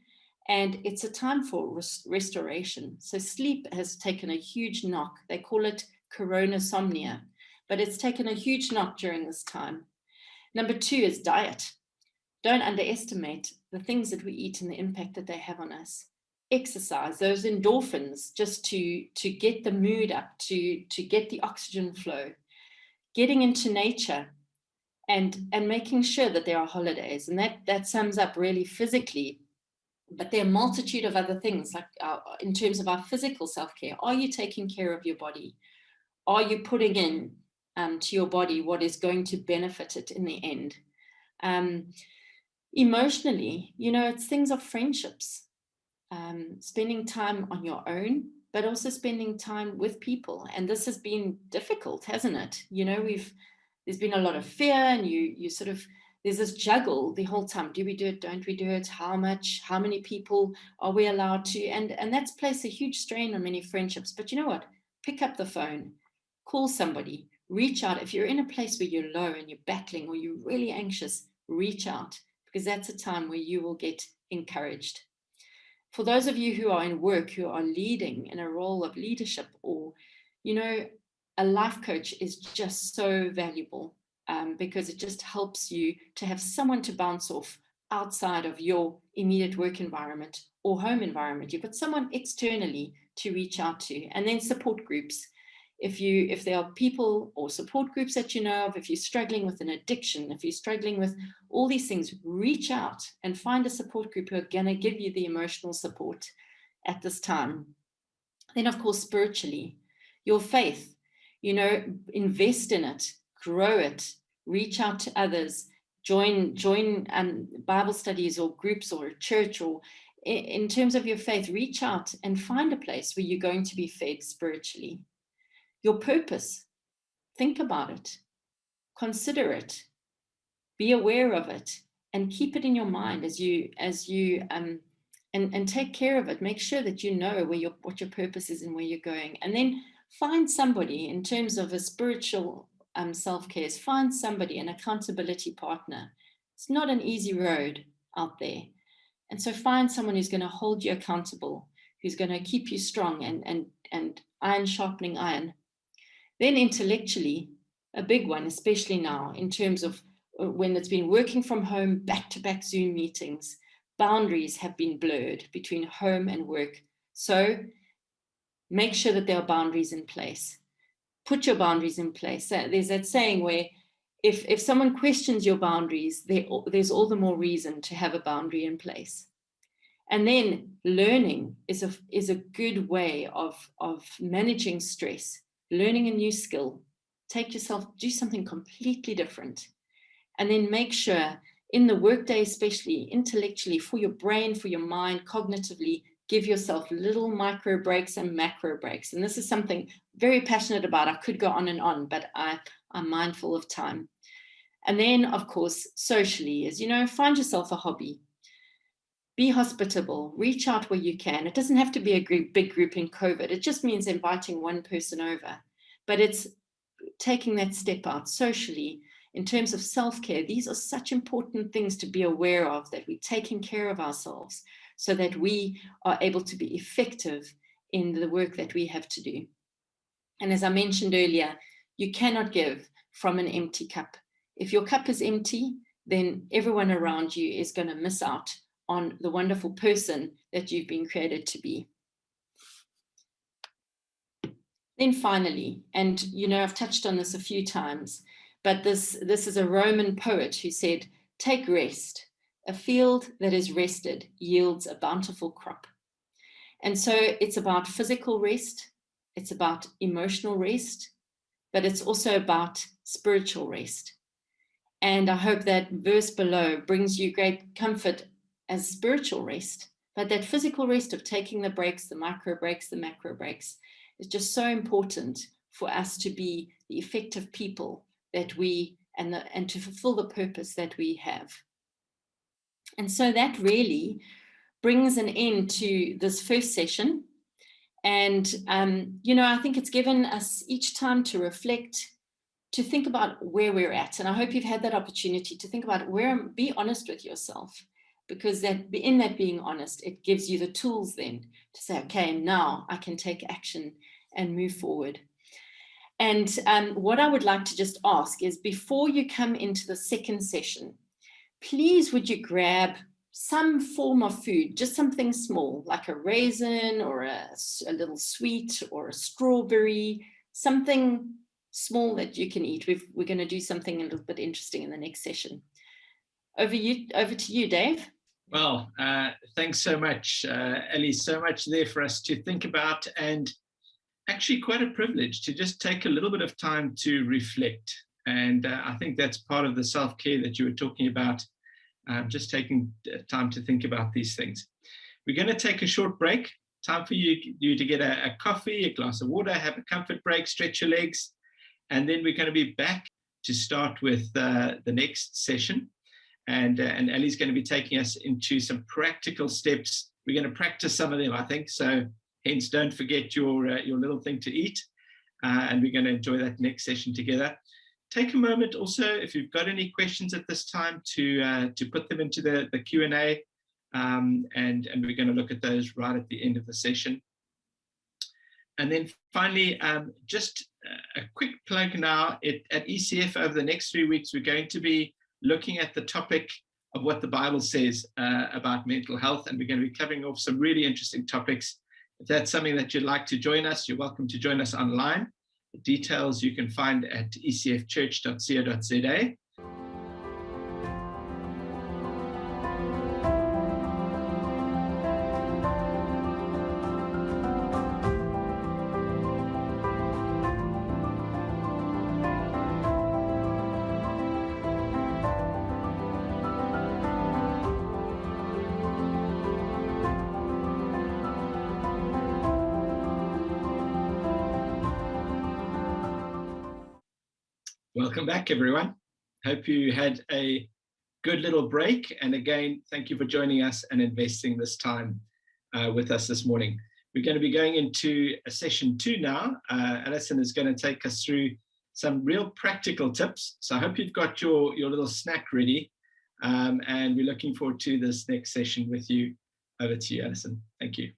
And it's a time for restoration. So sleep has taken a huge knock. They call it coronasomnia, but it's taken a huge knock during this time. Number 2 is diet. Don't underestimate the things that we eat and the impact that they have on us. Exercise, those endorphins, just to get the mood up, to get the oxygen flow, getting into nature, and making sure that there are holidays. And that sums up really physically. But there are a multitude of other things, like in terms of our physical self-care. Are you taking care of your body? Are you putting in to your body what is going to benefit it in the end? Emotionally, it's things of friendships. Spending time on your own, but also spending time with people. And this has been difficult, hasn't it? There's been a lot of fear, and you sort of, there's this juggle the whole time. Do we do it? Don't we do it? How much? How many people are we allowed to? And that's placed a huge strain on many friendships. But you know what? Pick up the phone, call somebody, reach out. If you're in a place where you're low and you're battling or you're really anxious, reach out, because that's a time where you will get encouraged. For those of you who are in work, who are leading in a role of leadership, or, a life coach is just so valuable, because it just helps you to have someone to bounce off outside of your immediate work environment or home environment. You've got someone externally to reach out to, and then support groups. If there are people or support groups that you know of, if you're struggling with an addiction, if you're struggling with all these things, reach out and find a support group who are going to give you the emotional support at this time. Then, of course, spiritually, your faith, invest in it, grow it, reach out to others, join Bible studies or groups or a church, or in terms of your faith, reach out and find a place where you're going to be fed spiritually. Your purpose, think about it, consider it, be aware of it, and keep it in your mind as you and take care of it. Make sure that you know what your purpose is and where you're going. And then find somebody, in terms of a spiritual self-care, find somebody, an accountability partner. It's not an easy road out there. And so find someone who's going to hold you accountable, who's going to keep you strong, and iron sharpening iron. Then intellectually, a big one, especially now, in terms of when it's been working from home, back-to-back Zoom meetings, boundaries have been blurred between home and work. So make sure that there are boundaries in place. Put your boundaries in place. There's that saying where if someone questions your boundaries, there's all the more reason to have a boundary in place. And then learning is a good way of managing stress, learning a new skill. Take yourself, do something completely different. And then make sure in the workday, especially intellectually, for your brain, for your mind, cognitively, give yourself little micro breaks and macro breaks. And this is something very passionate about. I could go on, but I'm mindful of time. And then, of course, socially, as you know, find yourself a hobby. Be hospitable, reach out where you can. It doesn't have to be a big group in COVID. It just means inviting one person over. But it's taking that step out socially. In terms of self-care, these are such important things to be aware of, that we're taking care of ourselves so that we are able to be effective in the work that we have to do. And as I mentioned earlier, you cannot give from an empty cup. If your cup is empty, then everyone around you is going to miss out on the wonderful person that you've been created to be. Then finally, and you know, I've touched on this a few times, but this is a Roman poet who said, "Take rest. A field that is rested yields a bountiful crop." And so it's about physical rest, it's about emotional rest, but it's also about spiritual rest. And I hope that verse below brings you great comfort as spiritual rest, but that physical rest of taking the breaks, the micro breaks, the macro breaks, is just so important for us to be the effective people that we, and to fulfill the purpose that we have. And so that really brings an end to this first session. And, you know, I think it's given us each time to reflect, to think about where we're at. And I hope you've had that opportunity to think about be honest with yourself, because in that being honest, it gives you the tools then to say, okay, now I can take action and move forward. And what I would like to just ask is, before you come into the second session, please would you grab some form of food, just something small, like a raisin or a little sweet or a strawberry, something small that you can eat. We're going to do something a little bit interesting in the next session. Over to you, Dave. Well, thanks so much, Ellie. So much there for us to think about, and actually quite a privilege to just take a little bit of time to reflect. And I think that's part of the self-care that you were talking about, just taking time to think about these things. We're going to take a short break, time for you to get a coffee, a glass of water, have a comfort break, stretch your legs, and then we're going to be back to start with the next session. And Ellie's going to be taking us into some practical steps. We're going to practice some of them, I think, so hence don't forget your little thing to eat, and we're going to enjoy that next session together. Take a moment also, if you've got any questions at this time, to put them into the Q&A, and we're going to look at those right at the end of the session. And then finally, just a quick plug now, at ECF over the next 3 weeks, we're going to be looking at the topic of what the Bible says about mental health, and we're going to be covering off some really interesting topics. If that's something that you'd like to join us, you're welcome to join us online. The details you can find at ecfchurch.co.za. Welcome back, everyone. Hope you had a good little break. And again, thank you for joining us and investing this time with us this morning. We're going to be going into a session 2 now. Alison is going to take us through some real practical tips. So I hope you've got your little snack ready. And we're looking forward to this next session with you. Over to you, Alison. Thank you.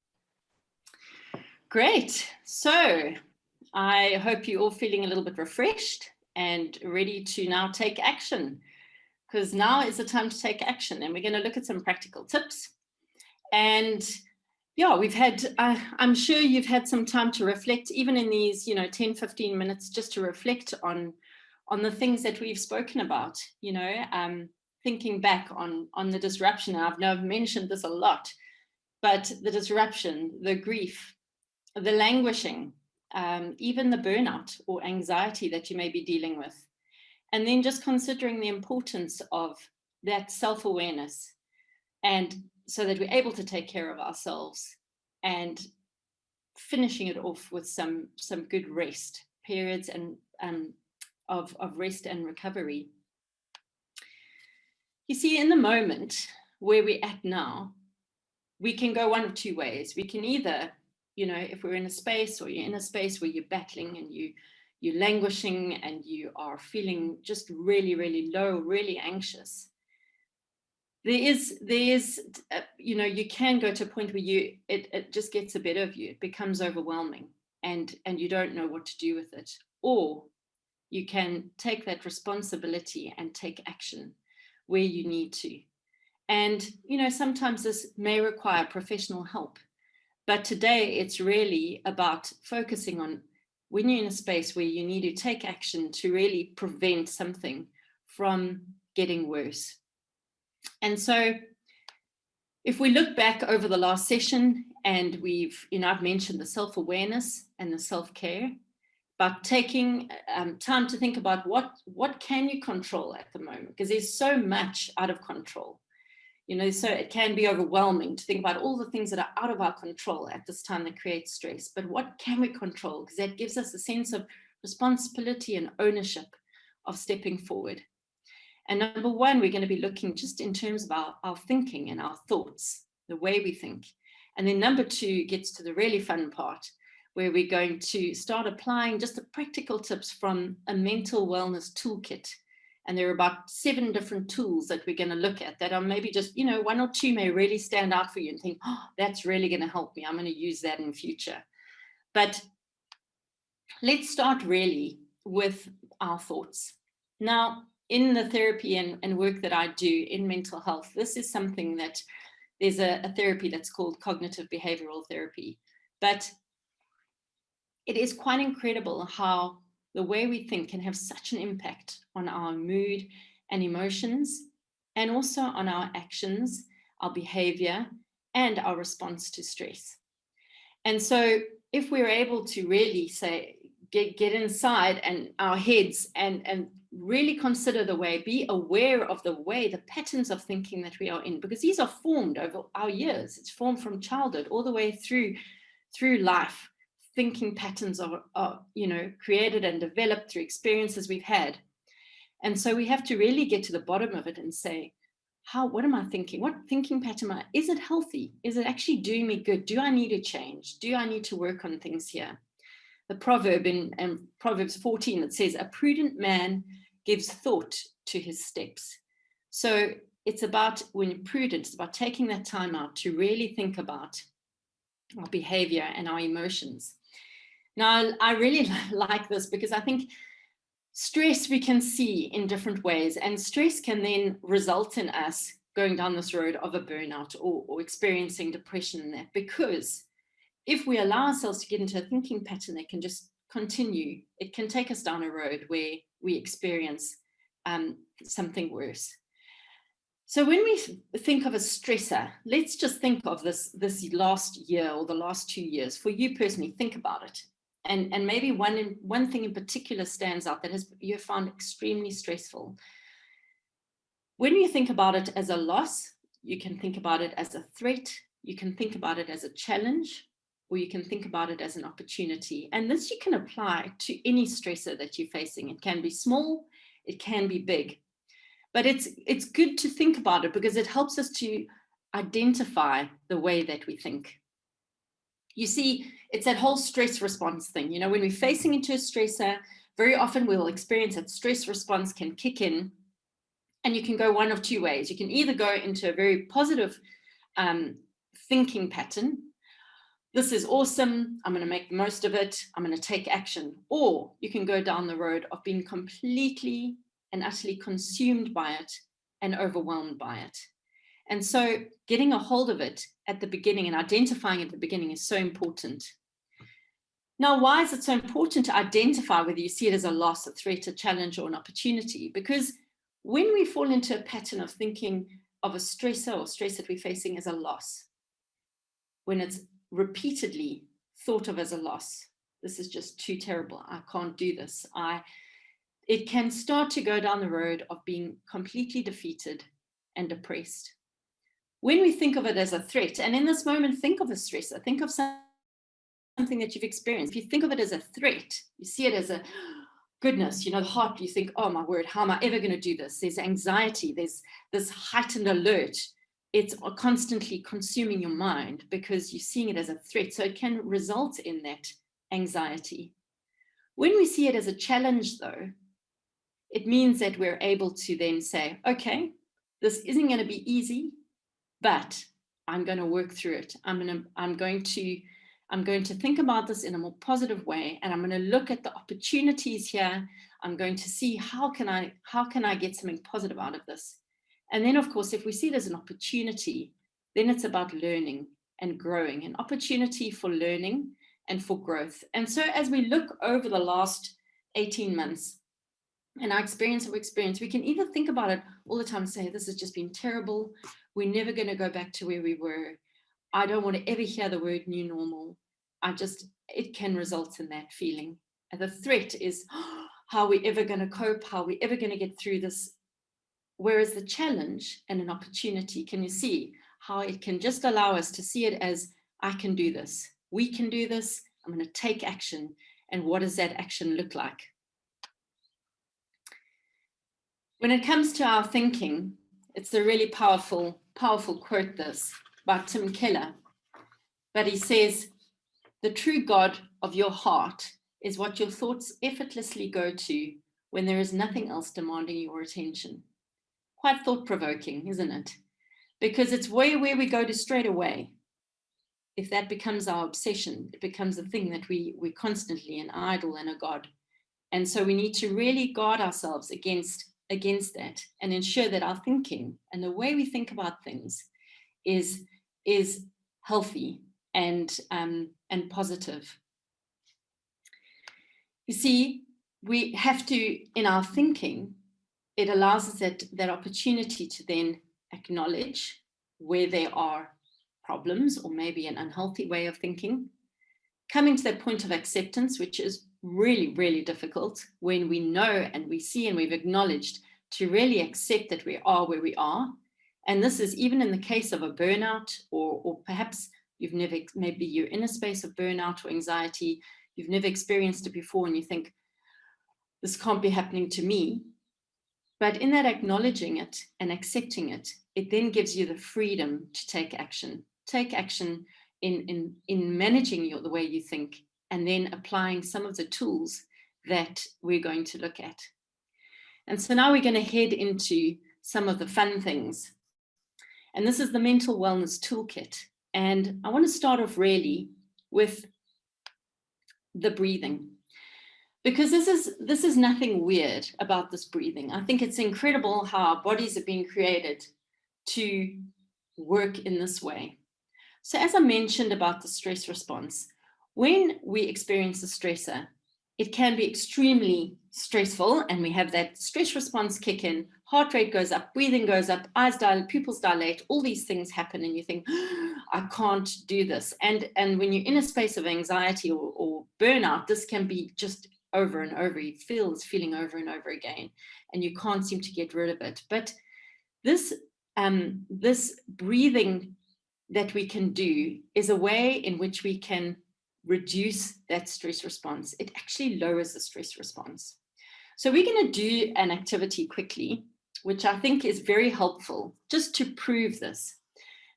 Great. So I hope you're all feeling a little bit refreshed and ready to now take action, because now is the time to take action, and we're going to look at some practical tips. And yeah, we've had, I'm sure you've had some time to reflect, even in these, 10, 15 minutes, just to reflect on the things that we've spoken about, thinking back on the disruption. I've mentioned this a lot, but the disruption, the grief, the languishing, even the burnout or anxiety that you may be dealing with. And then just considering the importance of that self-awareness, and so that we're able to take care of ourselves, and finishing it off with some good rest periods and of rest and recovery. You see, in the moment where we're at now, we can go one of two ways. We can either, if we're in a space, or you're in a space where you're battling and you're languishing and you are feeling just really, really low, really anxious, there is you can go to a point where it just gets the better of you. It becomes overwhelming, and you don't know what to do with it. Or you can take that responsibility and take action where you need to. And sometimes this may require professional help, but today it's really about focusing on when you're in a space where you need to take action to really prevent something from getting worse. And so if we look back over the last session, and I've mentioned the self-awareness and the self-care, but taking time to think about what can you control at the moment, because there's so much out of control. So it can be overwhelming to think about all the things that are out of our control at this time that create stress. But what can we control? Because that gives us a sense of responsibility and ownership of stepping forward. And number one, we're going to be looking just in terms of our thinking and our thoughts, the way we think. And then number two gets to the really fun part, where we're going to start applying just the practical tips from a mental wellness toolkit. And there are about 7 different tools that we're going to look at that are maybe just, 1 or 2 may really stand out for you and think, oh, that's really going to help me. I'm going to use that in future. But let's start really with our thoughts. Now, in the therapy and work that I do in mental health, this is something that there's a therapy that's called cognitive behavioral therapy. But it is quite incredible how the way we think can have such an impact on our mood and emotions, and also on our actions, our behavior, and our response to stress. And so if we're able to really get inside and our heads and really consider be aware of the patterns of thinking that we are in, because these are formed over our years. It's formed from childhood all the way through life. Thinking patterns are created and developed through experiences we've had. And so we have to really get to the bottom of it and say, what am I thinking? What thinking pattern is it healthy? Is it actually doing me good? Do I need to change? Do I need to work on things here? The proverb in Proverbs 14 that says, a prudent man gives thought to his steps. So it's about, when you're prudent, it's about taking that time out to really think about our behavior and our emotions. Now, I really like this, because I think stress we can see in different ways, and stress can then result in us going down this road of a burnout or experiencing depression in that, because if we allow ourselves to get into a thinking pattern that can just continue, it can take us down a road where we experience something worse. So when we think of a stressor, let's just think of this last year or the last 2 years. For you personally, think about it. And maybe one thing in particular stands out that you have found extremely stressful. When you think about it as a loss, you can think about it as a threat, you can think about it as a challenge, or you can think about it as an opportunity. And this you can apply to any stressor that you're facing. It can be small, It can be big. But it's good to think about it because it helps us to identify the way that we think. You see, it's that whole stress response thing. You know, when we're facing into a stressor, very often we'll experience that stress response can kick in, and you can go one of two ways. You can either go into a very positive thinking pattern. This is awesome. I'm going to make the most of it. I'm going to take action. Or you can go down the road of being completely and utterly consumed by it and overwhelmed by it. And so getting a hold of it at the beginning and identifying at the beginning is so important. Now, why is it so important to identify whether you see it as a loss, a threat, a challenge, or an opportunity? Because when we fall into a pattern of thinking of a stressor or stress that we're facing as a loss, when it's repeatedly thought of as a loss, this is just too terrible, I can't do this, it can start to go down the road of being completely defeated and depressed. When we think of it as a threat, and in this moment, think of a stressor, think of something that you've experienced. If you think of it as a threat, you see it as a goodness, you know, the heart, you think, oh my word, how am I ever going to do this? There's anxiety, there's this heightened alert. It's constantly consuming your mind because you're seeing it as a threat. So it can result in that anxiety. When we see it as a challenge, though, it means that we're able to then say, okay, this isn't going to be easy, but I'm going to work through it. I'm going to think about this in a more positive way, and I'm going to look at the opportunities here. I'm going to see how can I get something positive out of this. And then, of course, if we see it as an opportunity, then it's about learning and growing, an opportunity for learning and for growth. And so as we look over the last 18 months and our experience, we can either think about it all the time and say, this has just been terrible. We're never going to go back to where we were. I don't want to ever hear the word new normal. It can result in that feeling. And the threat is, how are we ever going to cope? How are we ever going to get through this? Whereas the challenge and an opportunity, can you see how it can just allow us to see it as, I can do this. We can do this. I'm going to take action. And what does that action look like? When it comes to our thinking, it's a really powerful quote, this, by Tim Keller. But he says, the true God of your heart is what your thoughts effortlessly go to when there is nothing else demanding your attention. Quite thought-provoking, isn't it? Because it's where we go to straight away. If that becomes our obsession, it becomes a thing that we constantly an idol and a God. And so we need to really guard ourselves against that and ensure that our thinking and the way we think about things is healthy and positive. You see, we have to, in our thinking, it allows us that opportunity to then acknowledge where there are problems or maybe an unhealthy way of thinking, coming to that point of acceptance, which is really, really difficult when we know and we see and we've acknowledged to really accept that we are where we are. And this is even in the case of a burnout, or perhaps maybe you're in a space of burnout or anxiety, you've never experienced it before and you think, this can't be happening to me. But in that acknowledging it and accepting it, it then gives you the freedom to take action. Take action in managing the way you think, and then applying some of the tools that we're going to look at. And so now we're going to head into some of the fun things. And this is the Mental Wellness Toolkit. And I want to start off really with the breathing. Because this is nothing weird about this breathing. I think it's incredible how our bodies are being created to work in this way. So as I mentioned about the stress response, when we experience a stressor, it can be extremely stressful and we have that stress response kick in, heart rate goes up, breathing goes up, eyes dilate, pupils dilate, all these things happen and you think, I can't do this. And when you're in a space of anxiety or burnout, this can be just over and over. You feel this feeling over and over again, and you can't seem to get rid of it. But this breathing that we can do is a way in which we can reduce that stress response. It actually lowers the stress response. So we're going to do an activity quickly, which I think is very helpful just to prove this.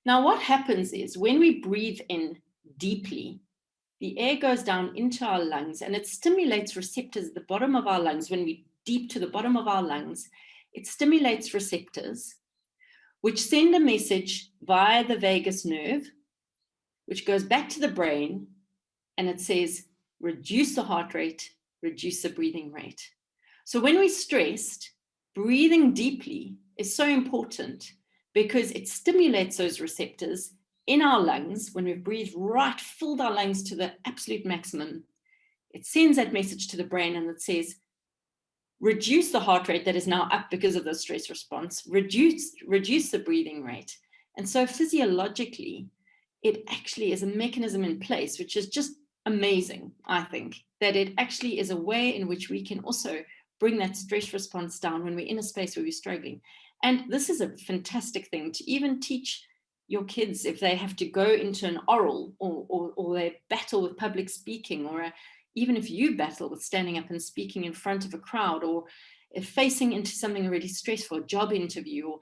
Now, what happens is when we breathe in deeply, the air goes down into our lungs and it stimulates receptors at the bottom of our lungs. When we deep to the bottom of our lungs, it stimulates receptors which send a message via the vagus nerve, which goes back to the brain, and it says, reduce the heart rate, reduce the breathing rate. So when we're stressed, breathing deeply is so important because it stimulates those receptors in our lungs. When we breathe right, filled our lungs to the absolute maximum, it sends that message to the brain and it says, reduce the heart rate that is now up because of the stress response, reduce the breathing rate. And so physiologically, it actually is a mechanism in place, which is just amazing, I think, that it actually is a way in which we can also bring that stress response down when we're in a space where we're struggling. And this is a fantastic thing to even teach your kids if they have to go into an oral or they battle with public speaking, or even if you battle with standing up and speaking in front of a crowd, or if facing into something really stressful, a job interview, or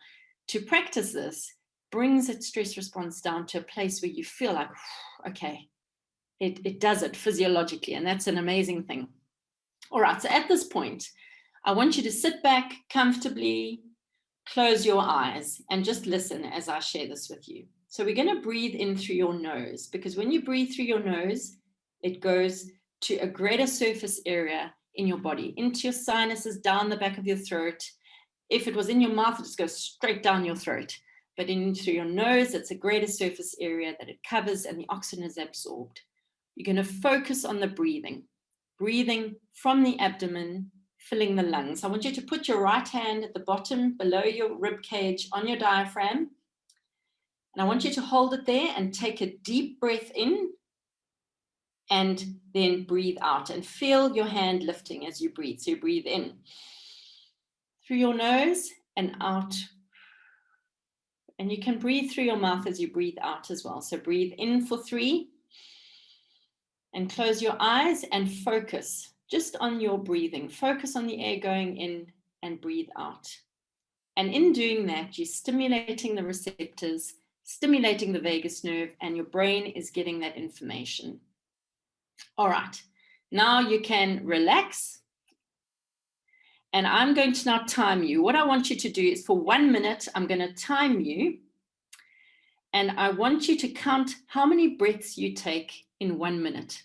to practice this brings its stress response down to a place where you feel like, okay, it does it physiologically, and that's an amazing thing. All right, so at this point, I want you to sit back comfortably, close your eyes, and just listen as I share this with you. So we're going to breathe in through your nose, because when you breathe through your nose, it goes to a greater surface area in your body, into your sinuses, down the back of your throat. If it was in your mouth, it just goes straight down your throat. But in through your nose, it's a greater surface area that it covers and the oxygen is absorbed. You're going to focus on the breathing from the abdomen, filling the lungs. I want you to put your right hand at the bottom below your rib cage on your diaphragm. And I want you to hold it there and take a deep breath in and then breathe out, and feel your hand lifting as you breathe. So you breathe in through your nose and out. And you can breathe through your mouth as you breathe out as well. So breathe in for 3 and close your eyes and focus just on your breathing. Focus on the air going in and breathe out. And in doing that, you're stimulating the receptors, stimulating the vagus nerve, and your brain is getting that information. All right, now you can relax. And I'm going to now time you. What I want you to do is for 1 minute, I'm going to time you. And I want you to count how many breaths you take in 1 minute.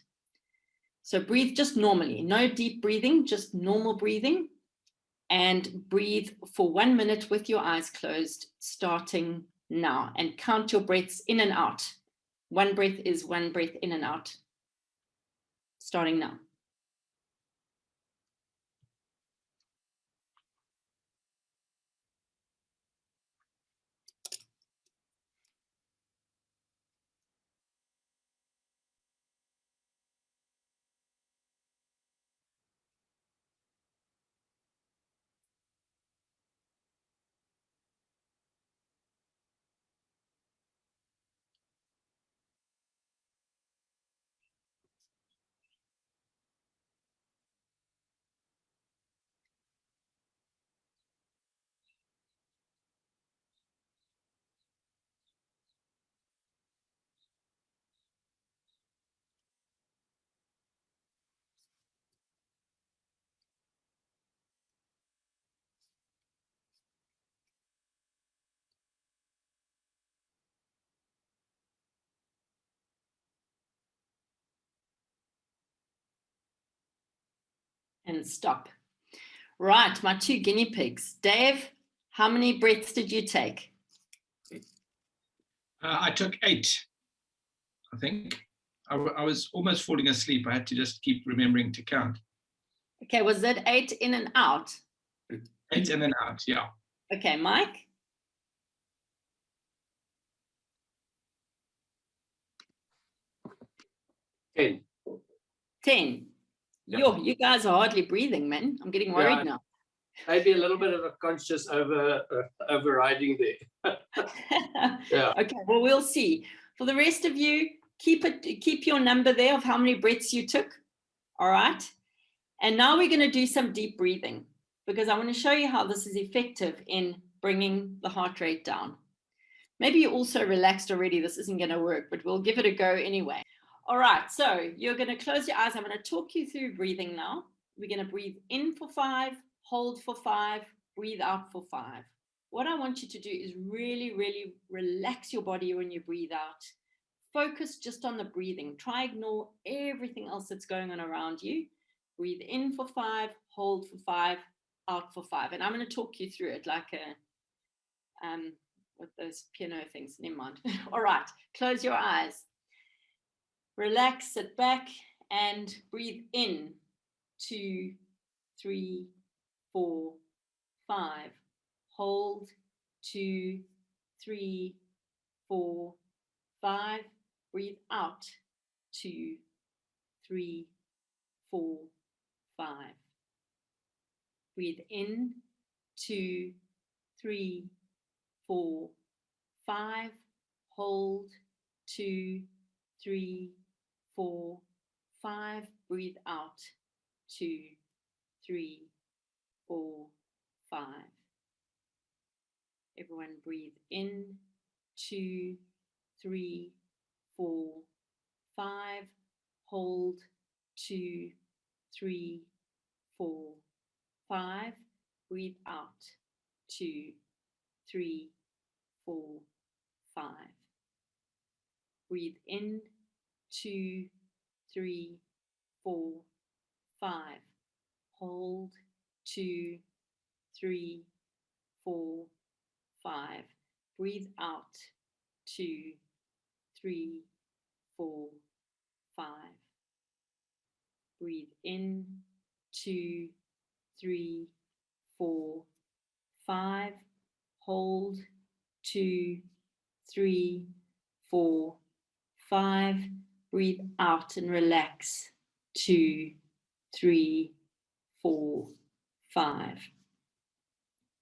So breathe just normally, no deep breathing, just normal breathing. And breathe for 1 minute with your eyes closed, starting now. And count your breaths in and out. 1 breath is 1 breath in and out. Starting now. And stop. Right, my 2 guinea pigs. Dave, how many breaths did you take? I took 8, I think. I was almost falling asleep. I had to just keep remembering to count. Okay, was that 8 in and out? 8 in and out, yeah. Okay, Mike? 10. 10. Yeah. Yo, you guys are hardly breathing, man. I'm getting worried now. Maybe a little bit of a conscious overriding there. Yeah. Okay, well, we'll see. For the rest of you, keep your number there of how many breaths you took. All right. And now we're going to do some deep breathing, because I want to show you how this is effective in bringing the heart rate down. Maybe you're also relaxed already. This isn't going to work, but we'll give it a go anyway. All right, so you're going to close your eyes. I'm going to talk you through breathing now. We're going to breathe in for 5, hold for 5, breathe out for 5. What I want you to do is really, really relax your body when you breathe out. Focus just on the breathing. Try ignore everything else that's going on around you. Breathe in for 5, hold for 5, out for 5. And I'm going to talk you through it like a with those piano things. Never mind. All right, close your eyes. Relax, sit back, and breathe in. 2, 3, 4, 5. Hold. 2, 3, 4, 5. Breathe out. 2, 3, 4, 5. Breathe in. 2, 3, 4, 5. Hold. 2, 3, 4, 5. Breathe out. 2, 3, 4, 5. Everyone breathe in. 2, 3, 4, 5. Hold. 2, 3, 4, 5. Breathe out. 2, 3, 4, 5. Breathe in. 2, 3, 4, 5. Hold. 2, 3, 4, 5. Breathe out. 2, 3, 4, 5. Breathe in. 2, 3, 4, 5. Hold. 2, 3, 4, 5. Breathe out and relax. 2, 3, 4, 5.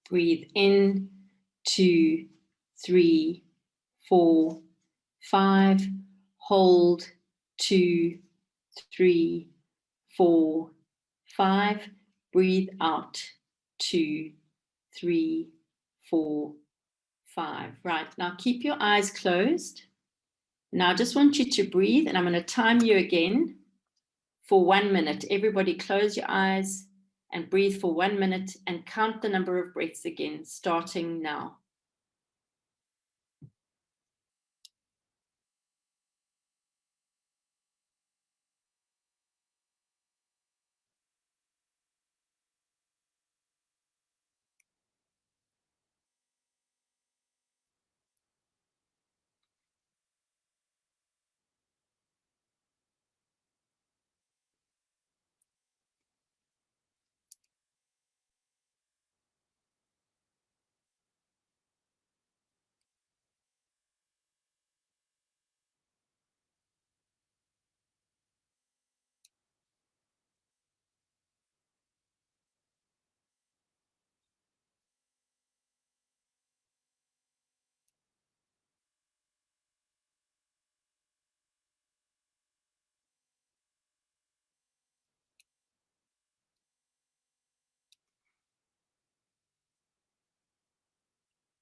Breathe in. 2, 3, 4, 5. Hold. 2, 3, 4, 5. Breathe out. 2, 3, 4, 5. Right, now keep your eyes closed. Now I just want you to breathe, and I'm going to time you again for 1 minute. Everybody close your eyes and breathe for 1 minute and count the number of breaths again, starting now.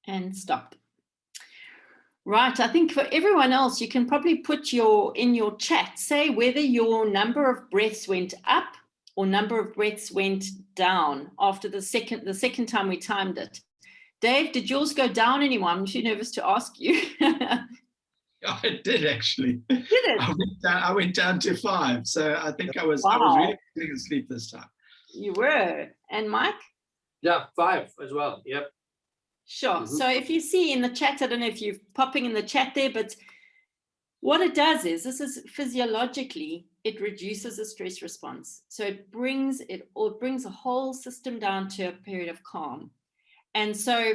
And stop. Right, I think for everyone else, you can probably put in your chat, say whether your number of breaths went up or number of breaths went down after the second time we timed it. Dave, did yours go down anymore? I'm too nervous to ask you. Oh, it did actually. Did it? I went down to 5, so I think I was really getting asleep this time. You were. And Mike? Yeah, 5 as well. Yep. Sure. Mm-hmm. So if you see in the chat, I don't know if you're popping in the chat there, but what it does is, this is physiologically, it reduces the stress response. So it brings a whole system down to a period of calm. And so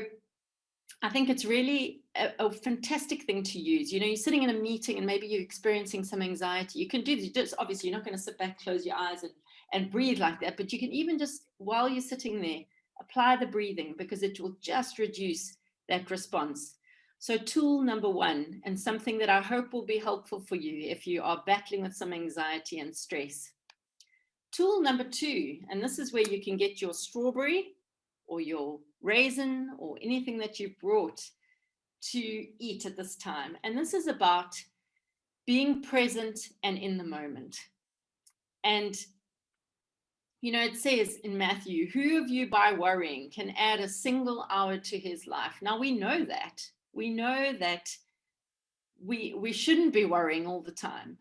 I think it's really a fantastic thing to use. You know, you're sitting in a meeting and maybe you're experiencing some anxiety. You can do this. Obviously, you're not going to sit back, close your eyes and breathe like that. But you can even just, while you're sitting there, apply the breathing, because it will just reduce that response. So tool number 1, and something that I hope will be helpful for you if you are battling with some anxiety and stress. Tool number 2, and this is where you can get your strawberry or your raisin or anything that you've brought to eat at this time. And this is about being present and in the moment. And, you know, it says in Matthew, who of you by worrying can add a single hour to his life? Now we know that. We know that we shouldn't be worrying all the time.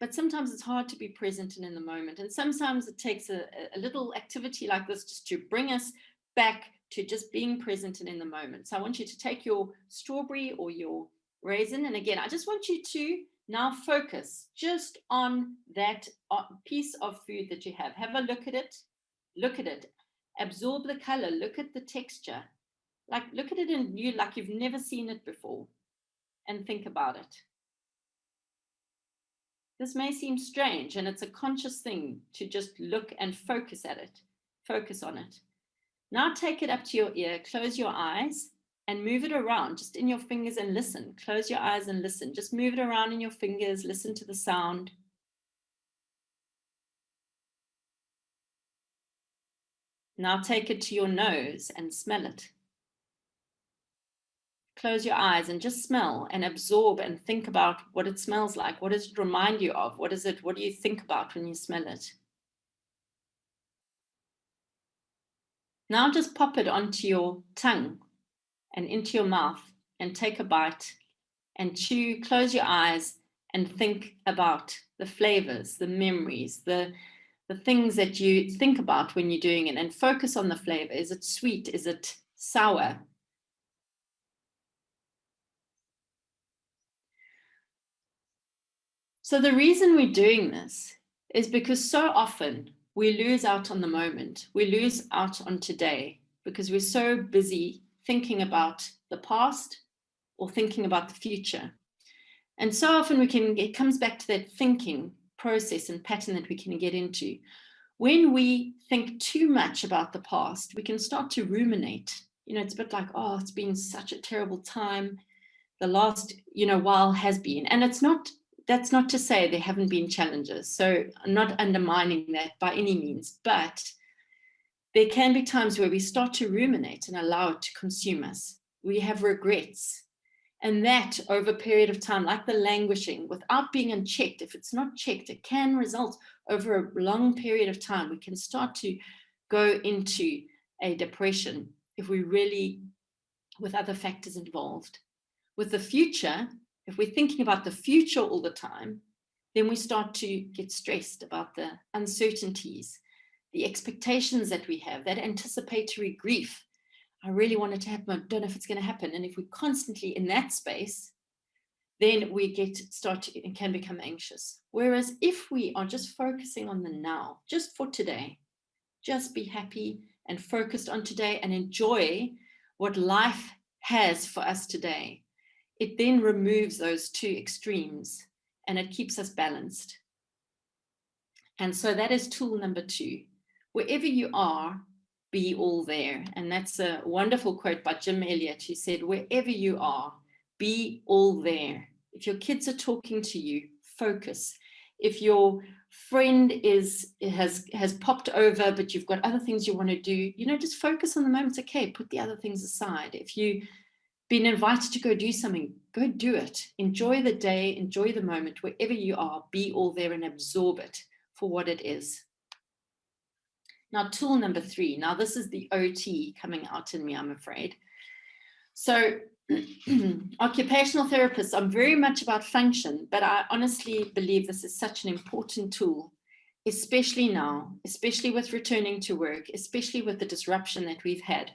But sometimes it's hard to be present and in the moment. And sometimes it takes a little activity like this just to bring us back to just being present and in the moment. So I want you to take your strawberry or your raisin. And again, I just want you to now focus just on that piece of food that you have. Have a look at it. Look at it. Absorb the color. Look at the texture. Like, look at it in you like you've never seen it before. And think about it. This may seem strange, and it's a conscious thing to just look and focus at it, focus on it. Now take it up to your ear, close your eyes and move it around just in your fingers and listen. Close your eyes and listen. Just move it around in your fingers, listen to the sound. Now take it to your nose and smell it. Close your eyes and just smell and absorb and think about what it smells like. What does it remind you of? What is it? What do you think about when you smell it? Now just pop it onto your tongue and into your mouth and take a bite and chew. Close your eyes and think about the flavors, the memories, the things that you think about when you're doing it, and focus on the flavor. Is it sweet? Is it sour? So the reason we're doing this is because so often we lose out on the moment. We lose out on today because we're so busy thinking about the past or thinking about the future. And so often it comes back to that thinking process and pattern that we can get into. When we think too much about the past, we can start to ruminate. You know, it's a bit like, oh, it's been such a terrible time. The last, while has been. And that's not to say there haven't been challenges. So I'm not undermining that by any means, but there can be times where we start to ruminate and allow it to consume us. We have regrets. And that over a period of time, like the languishing, without being unchecked, if it's not checked, it can result over a long period of time. We can start to go into a depression if we really, with other factors involved. With the future, if we're thinking about the future all the time, then we start to get stressed about the uncertainties, the expectations that we have, that anticipatory grief. I really want it to happen. I don't know if it's going to happen. And if we're constantly in that space, then we and can become anxious. Whereas if we are just focusing on the now, just for today, just be happy and focused on today and enjoy what life has for us today, it then removes those two extremes and it keeps us balanced. And so that is tool number 2. Wherever you are, be all there. And that's a wonderful quote by Jim Elliott, who said, wherever you are, be all there. If your kids are talking to you, focus. If your friend has popped over, but you've got other things you want to do, just focus on the moment. It's okay, put the other things aside. If you've been invited to go do something, go do it. Enjoy the day, enjoy the moment. Wherever you are, be all there and absorb it for what it is. Now, tool number 3. Now, this is the OT coming out in me, I'm afraid. So, occupational therapists, I'm very much about function, but I honestly believe this is such an important tool, especially now, especially with returning to work, especially with the disruption that we've had.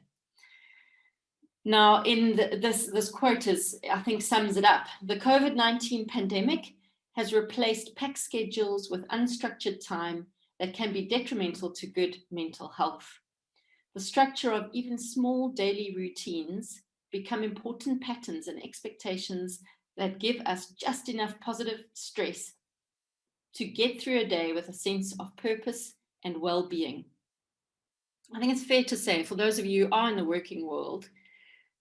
Now, in this quote I think sums it up. The COVID-19 pandemic has replaced packed schedules with unstructured time that can be detrimental to good mental health. The structure of even small daily routines become important patterns and expectations that give us just enough positive stress to get through a day with a sense of purpose and well-being. I think it's fair to say, for those of you who are in the working world,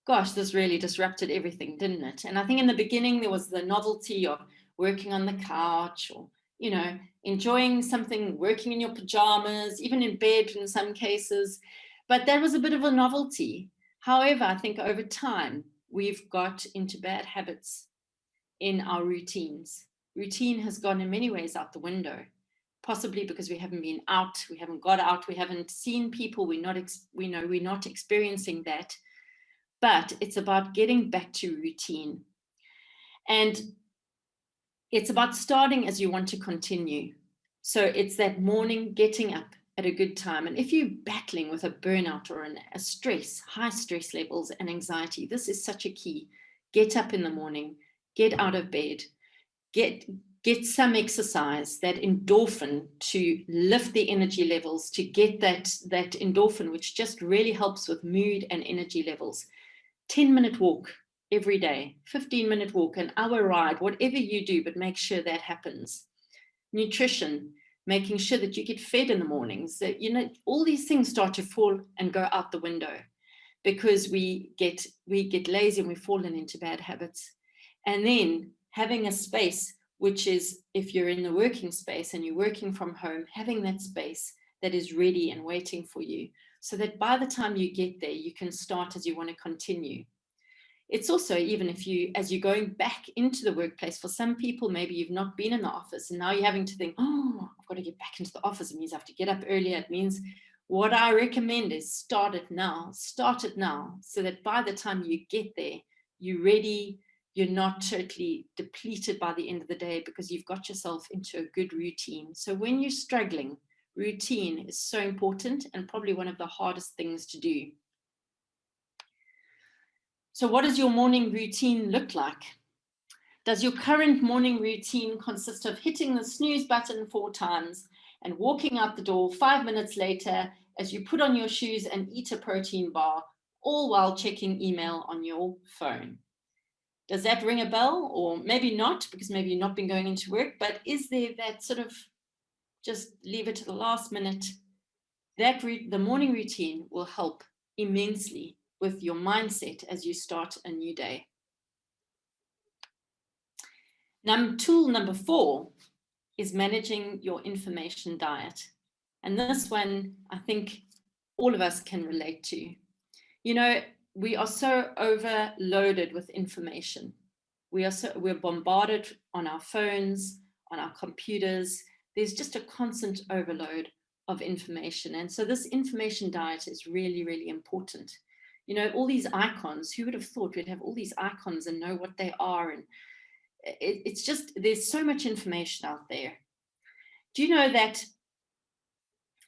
gosh, this really disrupted everything, didn't it? And I think in the beginning there was the novelty of working on the couch or you know, enjoying something, working in your pajamas, even in bed in some cases. But that was a bit of a novelty. However, I think over time, we've got into bad habits in our routines. Routine has gone in many ways out the window, possibly because we haven't been out, we haven't got out, we haven't seen people, we're not experiencing that. But it's about getting back to routine. And it's about starting as you want to continue. So it's that morning getting up at a good time. And if you're battling with a burnout or a stress, high stress levels and anxiety, this is such a key. Get up in the morning, get out of bed, get some exercise, that endorphin to lift the energy levels, to get that endorphin, which just really helps with mood and energy levels. 10-minute walk every day, 15-minute walk, an hour ride, whatever you do, but make sure that happens. Nutrition, making sure that you get fed in the mornings, that, you know, all these things start to fall and go out the window because we get lazy and we've fallen into bad habits. And then having a space, which is, if you're in the working space and you're working from home, having that space that is ready and waiting for you, so that by the time you get there, you can start as you want to continue. It's also, even if as you're going back into the workplace, for some people, maybe you've not been in the office and now you're having to think, oh, I've got to get back into the office. It means I have to get up earlier. It means, what I recommend is start it now, so that by the time you get there, you're ready, you're not totally depleted by the end of the day because you've got yourself into a good routine. So when you're struggling, routine is so important and probably one of the hardest things to do. So what does your morning routine look like? Does your current morning routine consist of hitting the snooze button 4 times and walking out the door 5 minutes later as you put on your shoes and eat a protein bar, all while checking email on your phone? Does that ring a bell? Or maybe not, because maybe you've not been going into work, but is there that sort of just leave it to the last minute? The morning routine will help immensely with your mindset as you start a new day. Tool number 4 is managing your information diet. And this one, I think all of us can relate to. You know, we are so overloaded with information. We're bombarded on our phones, on our computers. There's just a constant overload of information. And so this information diet is really, really important. You know, all these icons, who would have thought we'd have all these icons and know what they are? And it's just, there's so much information out there. Do you know that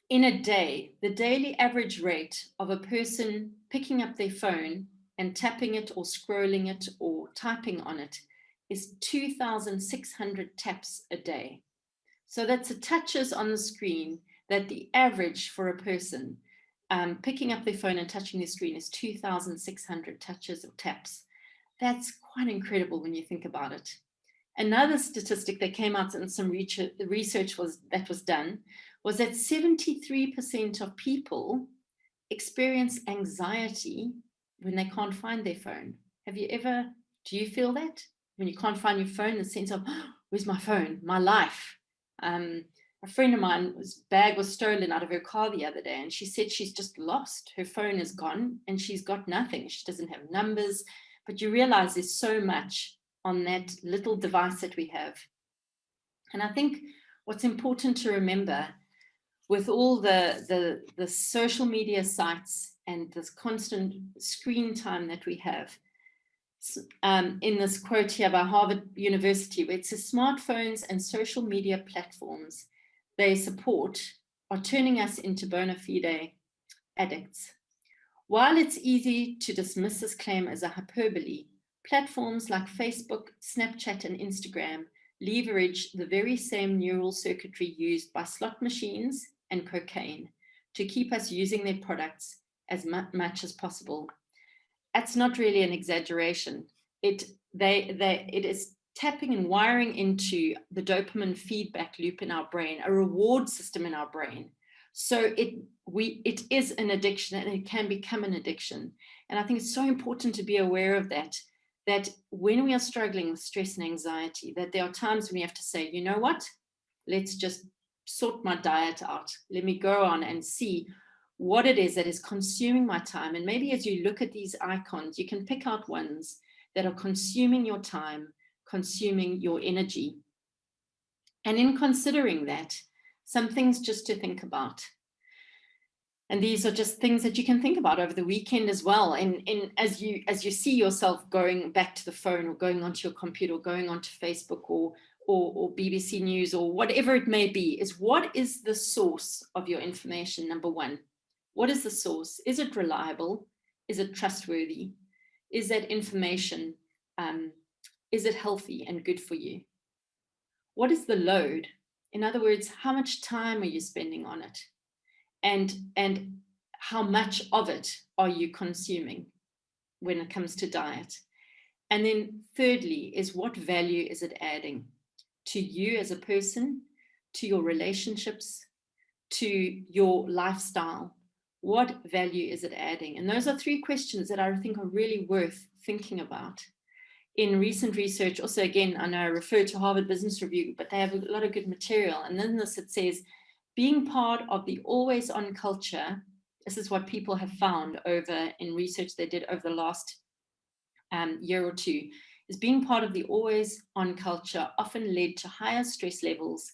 in a day, the daily average rate of a person picking up their phone and tapping it or scrolling it or typing on it is 2,600 taps a day? So that's the touches on the screen that the average for a person picking up their phone and touching the screen is 2,600 touches or taps. That's quite incredible when you think about it. Another statistic that came out in some research that was done was that 73% of people experience anxiety when they can't find their phone. Do you feel that? When you can't find your phone, the sense of, oh, where's my phone, my life? A friend of mine's bag was stolen out of her car the other day, and she said she's just lost. Her phone is gone and she's got nothing. She doesn't have numbers, but you realize there's so much on that little device that we have. And I think what's important to remember with all the social media sites and this constant screen time that we have, in this quote here by Harvard University, where it says smartphones and social media platforms they support are turning us into bona fide addicts. While it's easy to dismiss this claim as a hyperbole, platforms like Facebook, Snapchat, and Instagram leverage the very same neural circuitry used by slot machines and cocaine to keep us using their products as much as possible. That's not really an exaggeration. It is tapping and wiring into the dopamine feedback loop in our brain, a reward system in our brain. So it is an addiction, and it can become an addiction. And I think it's so important to be aware of that when we are struggling with stress and anxiety, that there are times when we have to say, you know what, let's just sort my diet out. Let me go on and see what it is that is consuming my time. And maybe as you look at these icons, you can pick out ones that are consuming your time, consuming your energy. And in considering that, some things just to think about. And these are just things that you can think about over the weekend as well. And as you see yourself going back to the phone or going onto your computer or going onto Facebook or BBC News or whatever it may be, is what is the source of your information, number one? What is the source? Is it reliable? Is it trustworthy? Is that information, is it healthy and good for you? What is the load? In other words, how much time are you spending on it? And how much of it are you consuming when it comes to diet? And then thirdly is, what value is it adding to you as a person, to your relationships, to your lifestyle? What value is it adding? And those are three questions that I think are really worth thinking about. In recent research, also again, I know I refer to Harvard Business Review, but they have a lot of good material. And then this, it says, being part of the always on culture, this is what people have found over in research they did over the last year or two, is being part of the always on culture often led to higher stress levels,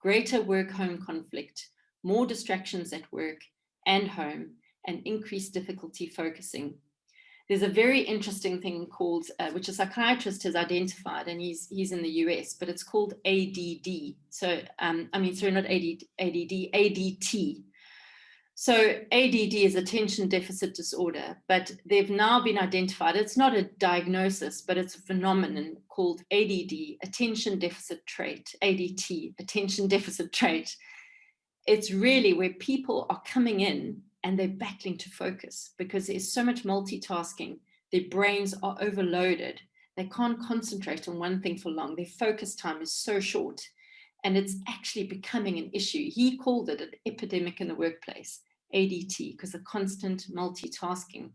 greater work-home conflict, more distractions at work and home, and increased difficulty focusing. There's a very interesting thing called, which a psychiatrist has identified, and he's in the US, but it's called ADD. So, sorry, not ADD, ADT. So ADD is attention deficit disorder, but they've now been identified. It's not a diagnosis, but it's a phenomenon called ADD, attention deficit trait, ADT, attention deficit trait. It's really where people are coming in and they're battling to focus because there's so much multitasking. Their brains are overloaded. They can't concentrate on one thing for long. Their focus time is so short, and it's actually becoming an issue. He called it an epidemic in the workplace, ADT, because of constant multitasking.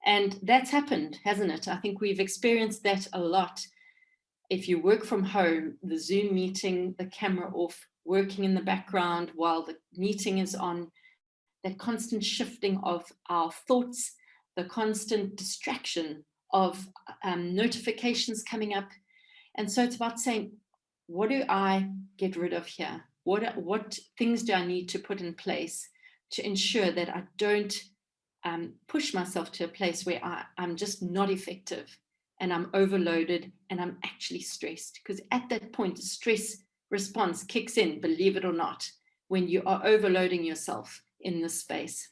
And that's happened, hasn't it? I think we've experienced that a lot. If you work from home, the Zoom meeting, the camera off, working in the background while the meeting is on, that constant shifting of our thoughts, the constant distraction of notifications coming up. And so it's about saying, what do I get rid of here? What things do I need to put in place to ensure that I don't push myself to a place where I'm just not effective and I'm overloaded and I'm actually stressed? Because at that point, the stress response kicks in, believe it or not, when you are overloading yourself in this space.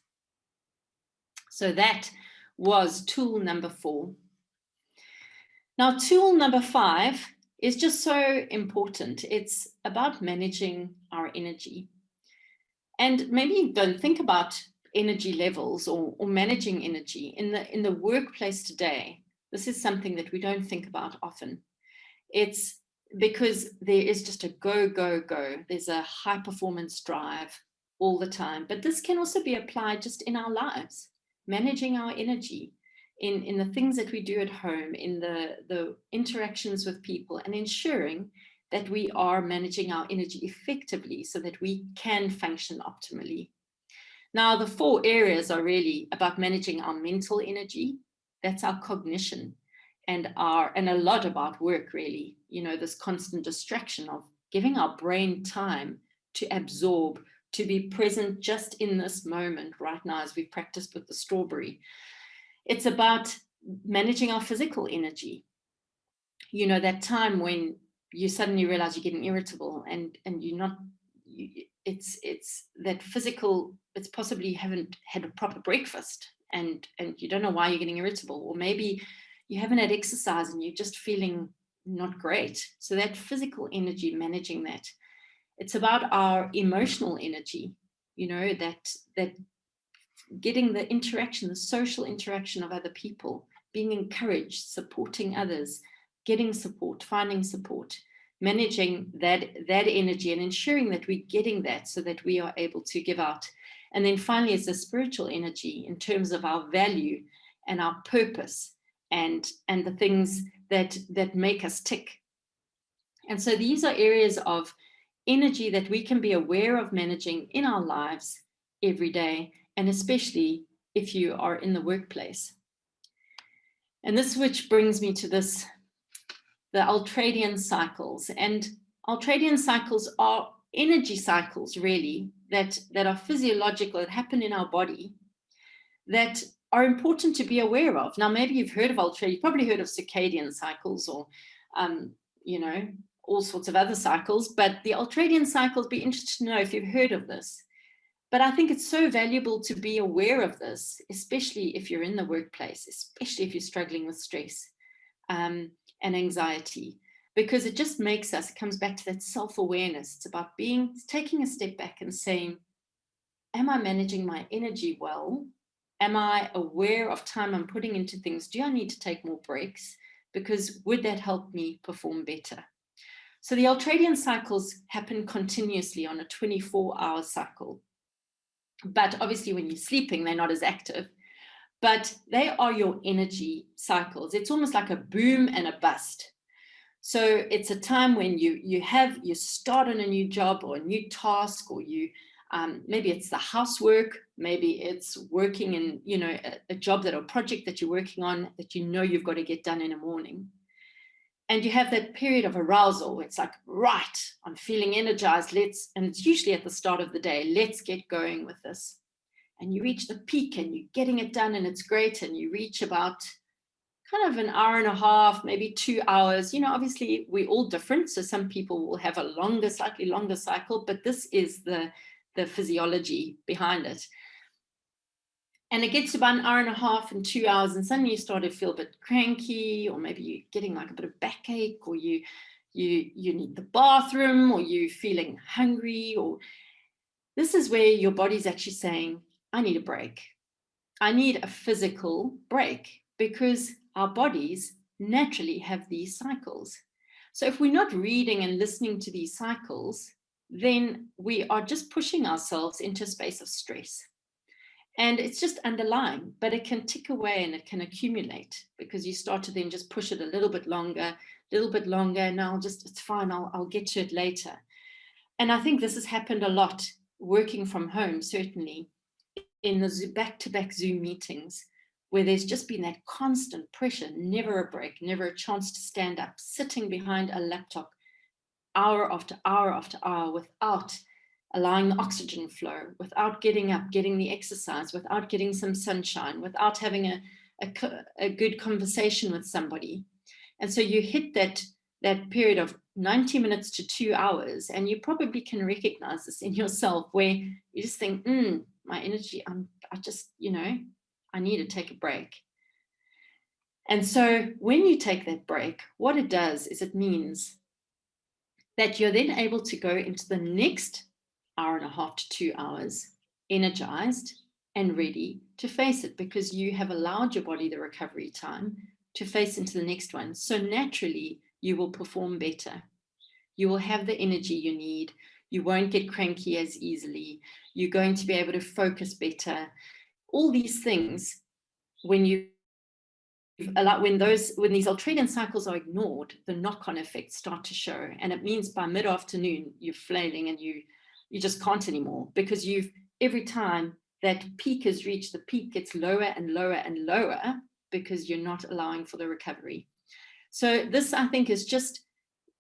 So that was tool number 4. Now, tool number 5 is just so important. It's about managing our energy. And maybe you don't think about energy levels or managing energy in the workplace today. This is something that we don't think about often. It's because there is just a go, go, go. There's a high performance drive all the time. But this can also be applied just in our lives, managing our energy in the things that we do at home, in the interactions with people, and ensuring that we are managing our energy effectively so that we can function optimally. Now, the 4 areas are really about managing our mental energy. That's our cognition and a lot about work, really. You know, this constant distraction of giving our brain time to absorb, to be present just in this moment right now, as we've practiced with the strawberry. It's about managing our physical energy. You know, that time when you suddenly realize you're getting irritable and you're not, it's that physical, it's possibly you haven't had a proper breakfast and you don't know why you're getting irritable, or maybe you haven't had exercise and you're just feeling not great. So that physical energy, managing that. It's about our emotional energy, you know, that getting the interaction, the social interaction of other people, being encouraged, supporting others, getting support, finding support, managing that energy and ensuring that we're getting that so that we are able to give out. And then finally, is the spiritual energy in terms of our value and our purpose and the things that make us tick. And so these are areas of energy that we can be aware of managing in our lives every day, and especially if you are in the workplace. And this which brings me to this, the Ultradian cycles. And Ultradian cycles are energy cycles, really, that are physiological, that happen in our body, that are important to be aware of. Now, maybe you've heard of Ultradian, you've probably heard of circadian cycles or, you know, all sorts of other cycles, but the Ultradian cycles, be interested to know if you've heard of this. But I think it's so valuable to be aware of this, especially if you're in the workplace, especially if you're struggling with stress and anxiety, because it just makes us, it comes back to that self-awareness. It's about taking a step back and saying, am I managing my energy well? Am I aware of time I'm putting into things? Do I need to take more breaks? Because would that help me perform better? So the Ultradian cycles happen continuously on a 24-hour cycle. But obviously when you're sleeping, they're not as active, but they are your energy cycles. It's almost like a boom and a bust. So it's a time when you start on a new job or a new task, or maybe it's the housework, maybe it's working in, you know, a job or project that you're working on that you know you've got to get done in the morning. And you have that period of arousal where it's like, right, I'm feeling energized, and it's usually at the start of the day, let's get going with this. And you reach the peak and you're getting it done and it's great. And you reach about kind of an hour and a half, maybe 2 hours. You know, obviously we're all different. So some people will have a slightly longer cycle, but this is the physiology behind it. And it gets to about an hour and a half and 2 hours, and suddenly you start to feel a bit cranky, or maybe you're getting like a bit of backache, or you need the bathroom, or you're feeling hungry, or this is where your body's actually saying, I need a break. I need a physical break, because our bodies naturally have these cycles. So if we're not reading and listening to these cycles, then we are just pushing ourselves into a space of stress. And it's just underlying, but it can tick away and it can accumulate, because you start to then just push it a little bit longer, and it's fine, I'll get to it later. And I think this has happened a lot working from home, certainly in the back-to-back Zoom meetings, where there's just been that constant pressure, never a break, never a chance to stand up, sitting behind a laptop hour after hour after hour without allowing the oxygen flow, without getting up, getting the exercise, without getting some sunshine, without having a good conversation with somebody. And so you hit that period of 90 minutes to 2 hours, and you probably can recognize this in yourself, where you just think, my energy, I need to take a break. And so when you take that break, what it does is it means that you're then able to go into the next hour and a half to 2 hours energized and ready to face it, because you have allowed your body the recovery time to face into the next one. So naturally, you will perform better. You will have the energy you need. You won't get cranky as easily. You're going to be able to focus better. All these things, when these ultradian cycles are ignored, the knock-on effects start to show. And it means by mid-afternoon, you're flailing and you just can't anymore, because every time that peak is reached, the peak gets lower and lower and lower, because you're not allowing for the recovery. So this, I think,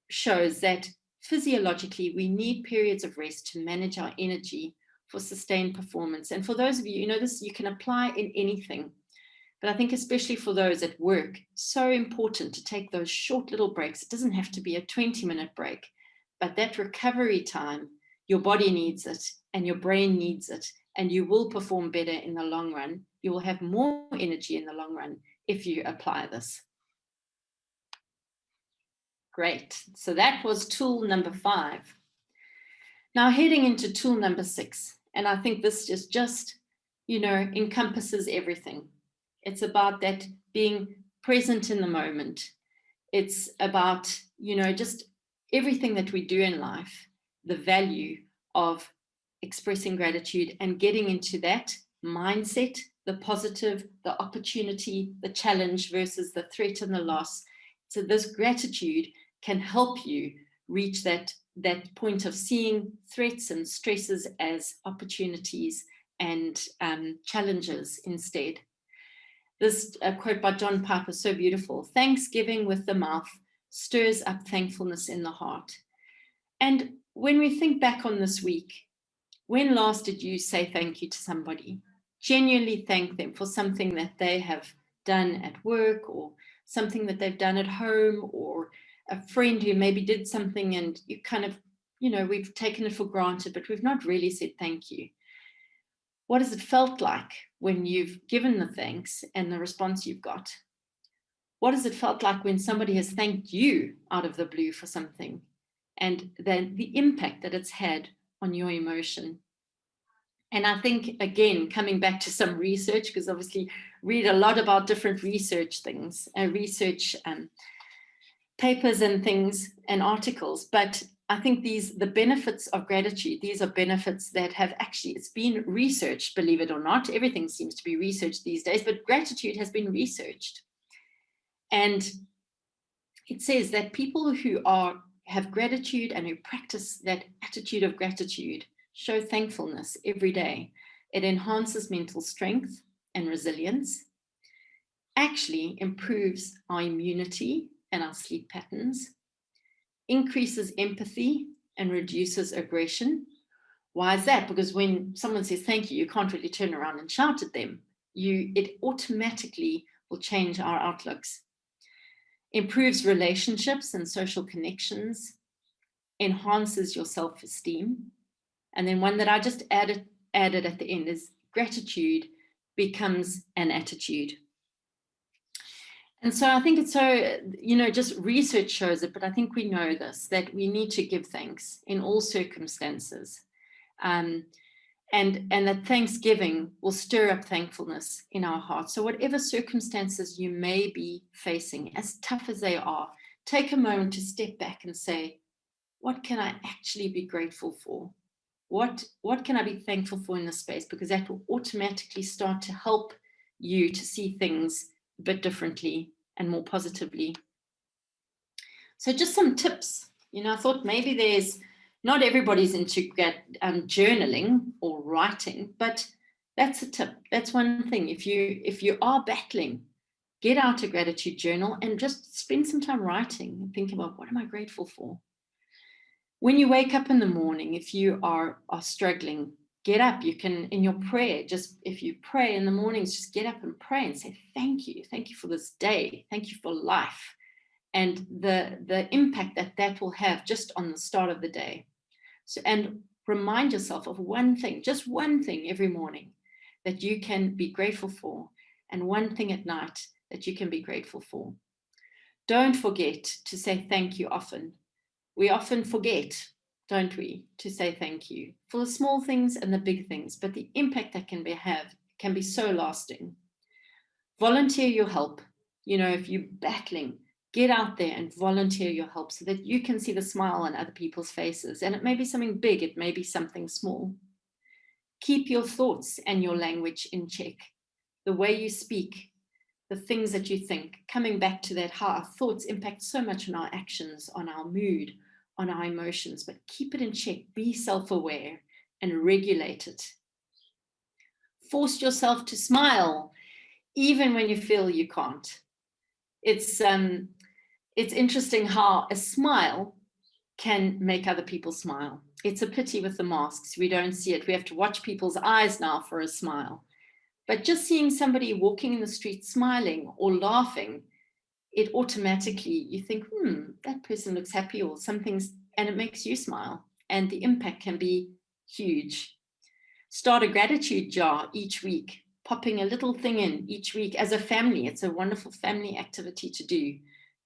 shows that physiologically we need periods of rest to manage our energy for sustained performance. And for those of you, this you can apply in anything. But I think especially for those at work, so important to take those short little breaks. It doesn't have to be a 20-minute break, but that recovery time, your body needs it and your brain needs it, and you will perform better in the long run. You will have more energy in the long run if you apply this. Great. So that was tool number 5. Now heading into tool number 6, and I think this is just, encompasses everything. It's about that being present in the moment. It's about, just everything that we do in life, the value of expressing gratitude and getting into that mindset, the positive, the opportunity, the challenge versus the threat and the loss. So this gratitude can help you reach that point of seeing threats and stresses as opportunities and challenges instead. This quote by John Piper is so beautiful. Thanksgiving with the mouth stirs up thankfulness in the heart. And when we think back on this week, when last did you say thank you to somebody? Genuinely thank them for something that they have done at work, or something that they've done at home, or a friend who maybe did something and you kind of, we've taken it for granted, but we've not really said thank you. What has it felt like when you've given the thanks and the response you've got? What has it felt like when somebody has thanked you out of the blue for something, and then the impact that it's had on your emotion? And I think, again, coming back to some research, because obviously read a lot about different research things, papers and things and articles, but I think the benefits of gratitude, these are benefits that have actually, it's been researched, believe it or not. Everything seems to be researched these days, but gratitude has been researched. And it says that people who have gratitude and who practice that attitude of gratitude show thankfulness every day. It enhances mental strength and resilience, actually improves our immunity and our sleep patterns, increases empathy and reduces aggression. Why is that? Because when someone says thank you, you can't really turn around and shout at them. It automatically will change our outlooks. Improves relationships and social connections, enhances your self-esteem. And then one that I just added at the end is gratitude becomes an attitude. And so I think it's so, just research shows it, but I think we know this, that we need to give thanks in all circumstances. And that Thanksgiving will stir up thankfulness in our hearts. So whatever circumstances you may be facing, as tough as they are, take a moment to step back and say, what can I actually be grateful for? What can I be thankful for in this space? Because that will automatically start to help you to see things a bit differently and more positively. So just some tips. I thought maybe not everybody's into journaling or writing, but that's a tip. That's one thing. If you are battling, get out a gratitude journal and just spend some time writing and think about, what am I grateful for? When you wake up in the morning, if you are struggling, get up. You can, in your prayer, if you pray in the mornings, just get up and pray and say, thank you for this day. Thank you for life. And the impact that will have just on the start of the day. So, and remind yourself of one thing, just one thing every morning that you can be grateful for, and one thing at night that you can be grateful for. Don't forget to say thank you often. We often forget, don't we, to say thank you for the small things and the big things, but the impact that can be so lasting. Volunteer your help. If you're battling, get out there and volunteer your help so that you can see the smile on other people's faces. And it may be something big, it may be something small. Keep your thoughts and your language in check. The way you speak, the things that you think, coming back to that, how our thoughts impact so much on our actions, on our mood, on our emotions, but keep it in check. Be self-aware and regulate it. Force yourself to smile, even when you feel you can't. It's interesting how a smile can make other people smile. It's a pity with the masks. We don't see it. We have to watch people's eyes now for a smile. But just seeing somebody walking in the street smiling or laughing, it automatically, you think, that person looks happy or something's, and it makes you smile. And the impact can be huge. Start a gratitude jar each week, popping a little thing in each week as a family. It's a wonderful family activity to do,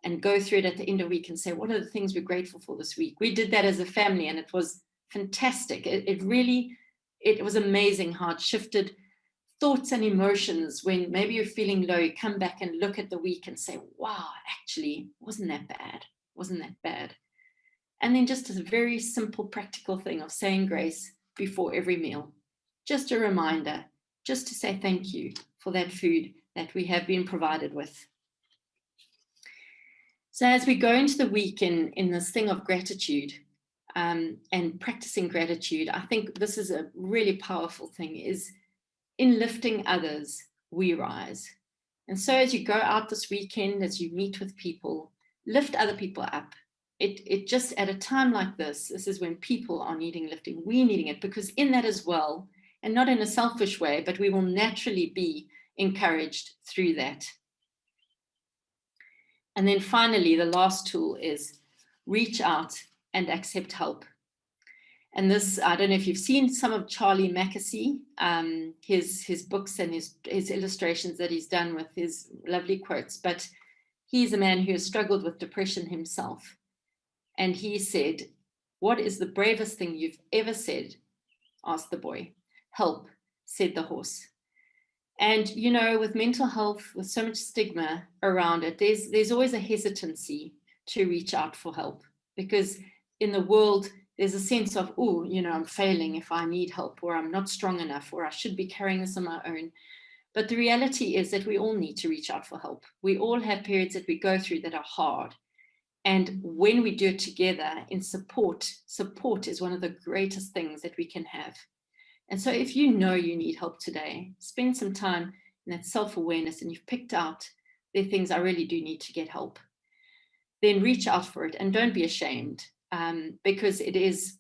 and go through it at the end of the week and say, what are the things we're grateful for this week? We did that as a family and it was fantastic. It was amazing how it shifted thoughts and emotions. When maybe you're feeling low, you come back and look at the week and say, wow, actually, wasn't that bad. And then just a very simple, practical thing of saying grace before every meal. Just a reminder, just to say thank you for that food that we have been provided with. So as we go into the week in this thing of gratitude and practicing gratitude, I think this is a really powerful thing, is in lifting others, we rise. And so as you go out this weekend, as you meet with people, lift other people up. It just, at a time like this is when people are needing lifting, we're needing it, because in that as well, and not in a selfish way, but we will naturally be encouraged through that. And then finally, the last tool is reach out and accept help. And this, I don't know if you've seen some of Charlie Mackesy, his books and his illustrations that he's done with his lovely quotes, but he's a man who has struggled with depression himself. And he said, "What is the bravest thing you've ever said?" asked the boy. "Help," said the horse. And, you know, with mental health, with so much stigma around it, there's always a hesitancy to reach out for help, because in the world, there's a sense of, oh, you know, I'm failing if I need help, or I'm not strong enough, or I should be carrying this on my own. But the reality is that we all need to reach out for help. We all have periods that we go through that are hard. And when we do it together in support is one of the greatest things that we can have. And so if you know you need help today, spend some time in that self-awareness, and you've picked out the things I really do need to get help. Then reach out for it, and don't be ashamed, because it's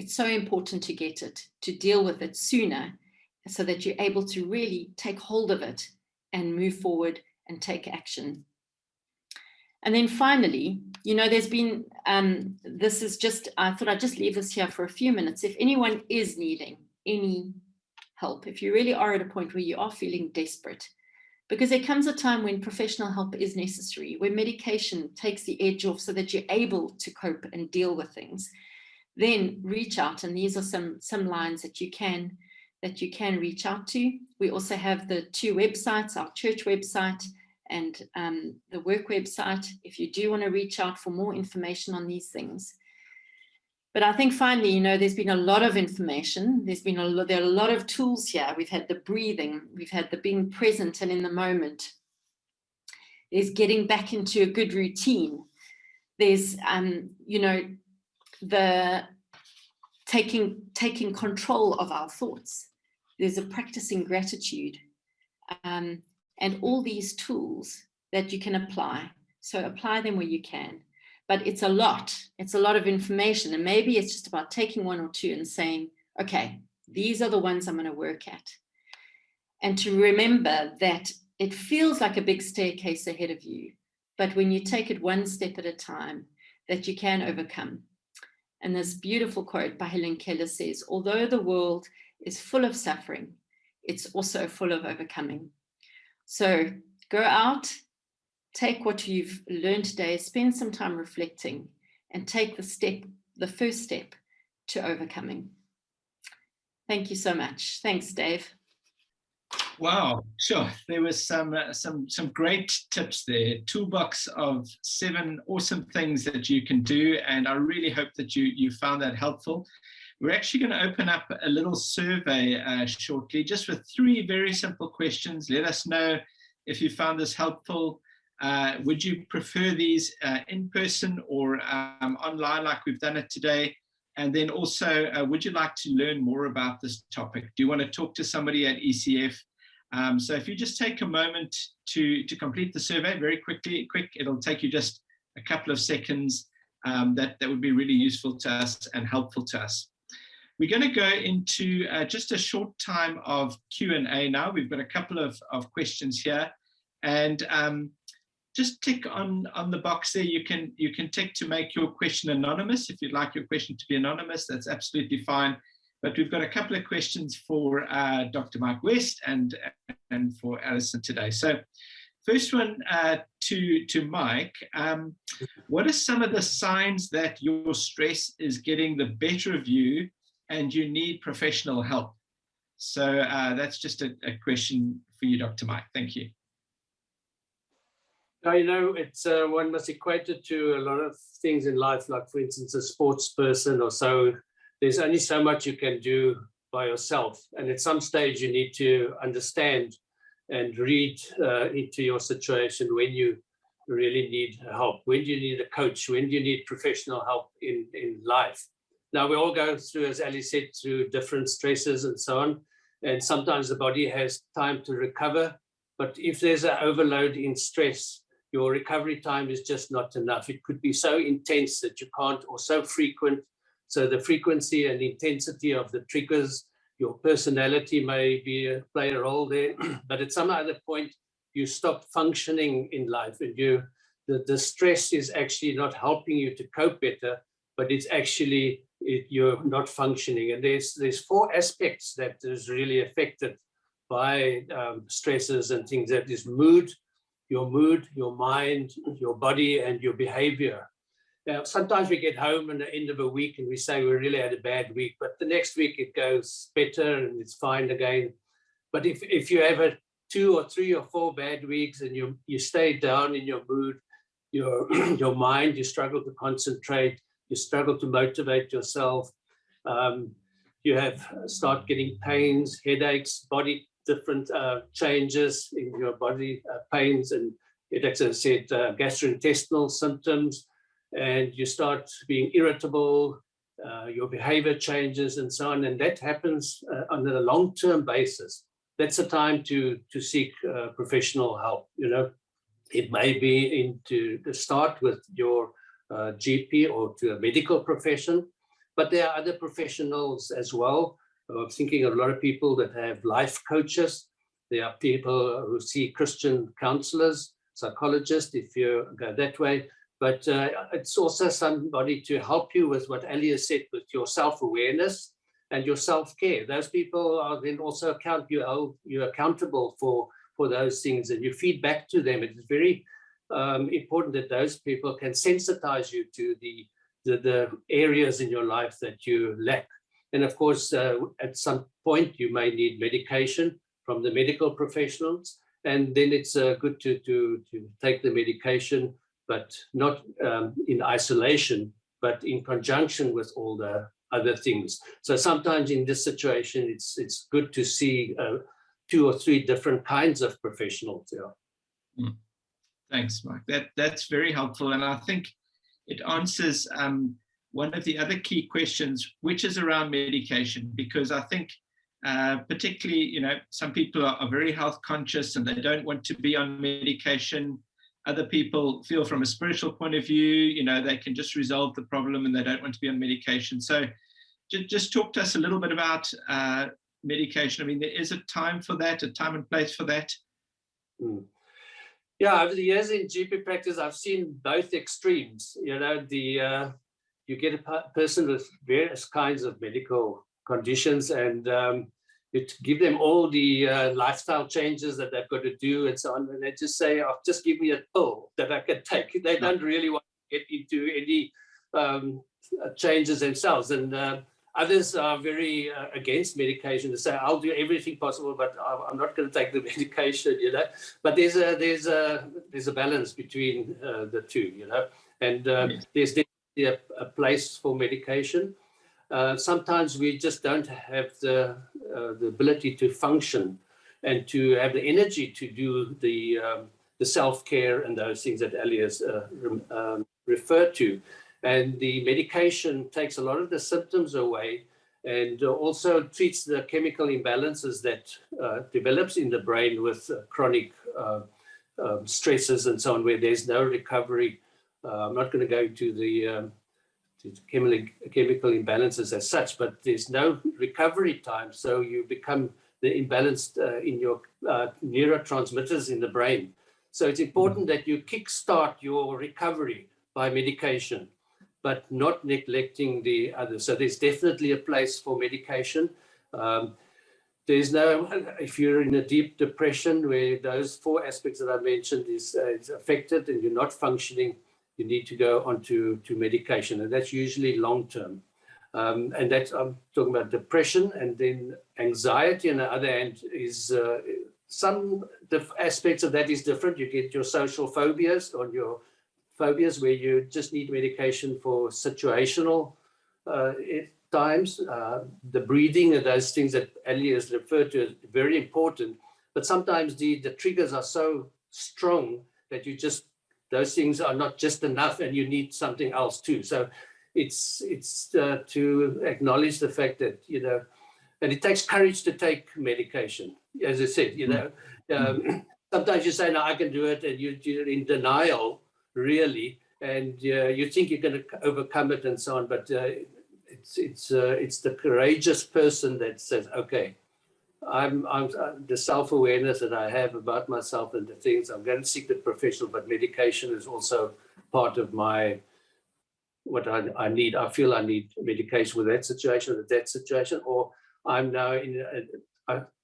so important to get it, to deal with it sooner, so that you're able to really take hold of it and move forward and take action. And then finally, you know, there's been, this is just, I thought I'd just leave this here for a few minutes. If anyone is needing any help, if you really are at a point where you are feeling desperate, because there comes a time when professional help is necessary, where medication takes the edge off so that you're able to cope and deal with things, then reach out. And these are some lines that you can reach out to. We also have the 2 websites, our church website and the work website, if you do want to reach out for more information on these things. But I think finally, you know, there's been a lot of information. There are a lot of tools here. We've had the breathing, we've had the being present and in the moment. There's getting back into a good routine. There's, you know, the taking control of our thoughts. There's a practicing gratitude. And all these tools that you can apply. So apply them where you can. But it's a lot of information. And maybe it's just about taking 1 or 2 and saying, okay, these are the ones I'm going to work at. And to remember that it feels like a big staircase ahead of you, but when you take it 1 step at a time, that you can overcome. And this beautiful quote by Helen Keller says, although the world is full of suffering, it's also full of overcoming. So go out, take what you've learned today, spend some time reflecting, and take the first step to overcoming. Thank you so much. Thanks, Dave. Wow, sure. There was some great tips there. Toolbox of 7 awesome things that you can do, and I really hope that you found that helpful. We're actually going to open up a little survey shortly, just with 3 very simple questions. Let us know if you found this helpful. Would you prefer these in person or online like we've done it today? And then also, would you like to learn more about this topic? Do you want to talk to somebody at ECF? So if you just take a moment to complete the survey very quick, it'll take you just a couple of seconds. That would be really useful to us and helpful to us. We're going to go into just a short time of Q&A now. We've got a couple of questions here, and just tick on the box there. You can tick to make your question anonymous. If you'd like your question to be anonymous, that's absolutely fine. But we've got a couple of questions for Dr. Mike West and for Alison today. So first one to Mike, what are some of the signs that your stress is getting the better of you and you need professional help? So that's just a question for you, Dr. Mike. Thank you. You know, it's one must equate it to a lot of things in life, like, for instance, a sports person or so. There's only so much you can do by yourself. And at some stage, you need to understand and read into your situation when you really need help? When do you need a coach? When do you need professional help in life? Now, we all go through, as Ali said, through different stresses and so on. And sometimes the body has time to recover. But if there's an overload in stress, your recovery time is just not enough. It could be so intense that you can't, or so frequent. So the frequency and intensity of the triggers, your personality may play a role there. But at some other point, you stop functioning in life, and the stress is actually not helping you to cope better, but it's actually you're not functioning. And there's 4 aspects that is really affected by stresses and things. That is mood, your mind, your body, and your behavior. Now, sometimes we get home at the end of a week and we say we really had a bad week, but the next week it goes better and it's fine again. But if you have 2 or 3 or 4 bad weeks and you stay down in your mood, your mind, you struggle to concentrate, you struggle to motivate yourself, you start getting pains, headaches, body different changes in your body, pains, and as I said, gastrointestinal symptoms, and you start being irritable, your behavior changes and so on, and that happens on a long-term basis. That's a time to seek professional help. It may be to start with your GP or to a medical profession, but there are other professionals as well. I'm thinking of a lot of people that have life coaches. There are people who see Christian counselors, psychologists, if you go that way. But it's also somebody to help you with what Ali has said, with your self-awareness and your self-care. Those people are then also you're accountable for those things, and you feed back to them. It is very important that those people can sensitize you to the areas in your life that you lack. And of course, at some point, you may need medication from the medical professionals, and then it's good to take the medication, but not in isolation, but in conjunction with all the other things. So sometimes in this situation, it's good to see 2 or 3 different kinds of professionals. Yeah. Thanks, Mike. That's very helpful, and I think it answers one of the other key questions, which is around medication, because I think particularly, some people are very health conscious and they don't want to be on medication. Other people feel from a spiritual point of view, they can just resolve the problem and they don't want to be on medication. So just talk to us a little bit about medication. I mean, there is a time for that, a time and place for that. Yeah, over the years in GP practice, I've seen both extremes. You get a person with various kinds of medical conditions, and you give them all the lifestyle changes that they've got to do and so on, and they just say, "Oh, just give me a pill that I can take." They don't really want to get into any changes themselves. And others are very against medication. They say, "I'll do everything possible, but I'm not going to take the medication." But there's a balance between the two. And there's definitely a place for medication. Sometimes we just don't have the ability to function and to have the energy to do the self-care and those things that Ali has referred to. And the medication takes a lot of the symptoms away, and also treats the chemical imbalances that develops in the brain with chronic stresses and so on, where there's no recovery. I'm not going to go into the chemical imbalances as such, but there's no recovery time. So you become imbalanced in your neurotransmitters in the brain. So it's important that you kickstart your recovery by medication, but not neglecting the others. So there's definitely a place for medication. If you're in a deep depression where those 4 aspects that I mentioned is affected and you're not functioning, you need to go on to medication, and that's usually long-term. And that's, I'm talking about depression, and then anxiety on the other hand is some aspects of that is different. You get your social phobias or your phobias where you just need medication for situational times. The breathing and those things that Ali has referred to is very important, but sometimes the triggers are so strong that you just those things are not just enough, and you need something else too. So it's to acknowledge the fact that, and it takes courage to take medication. As I said, sometimes you say, no, I can do it, and you're in denial, really, and you think you're going to overcome it and so on, but it's the courageous person that says, okay, I'm the self-awareness that I have about myself and the things, I'm going to seek the professional, but medication is also part of what I need. I feel I need medication with that situation, or I'm now in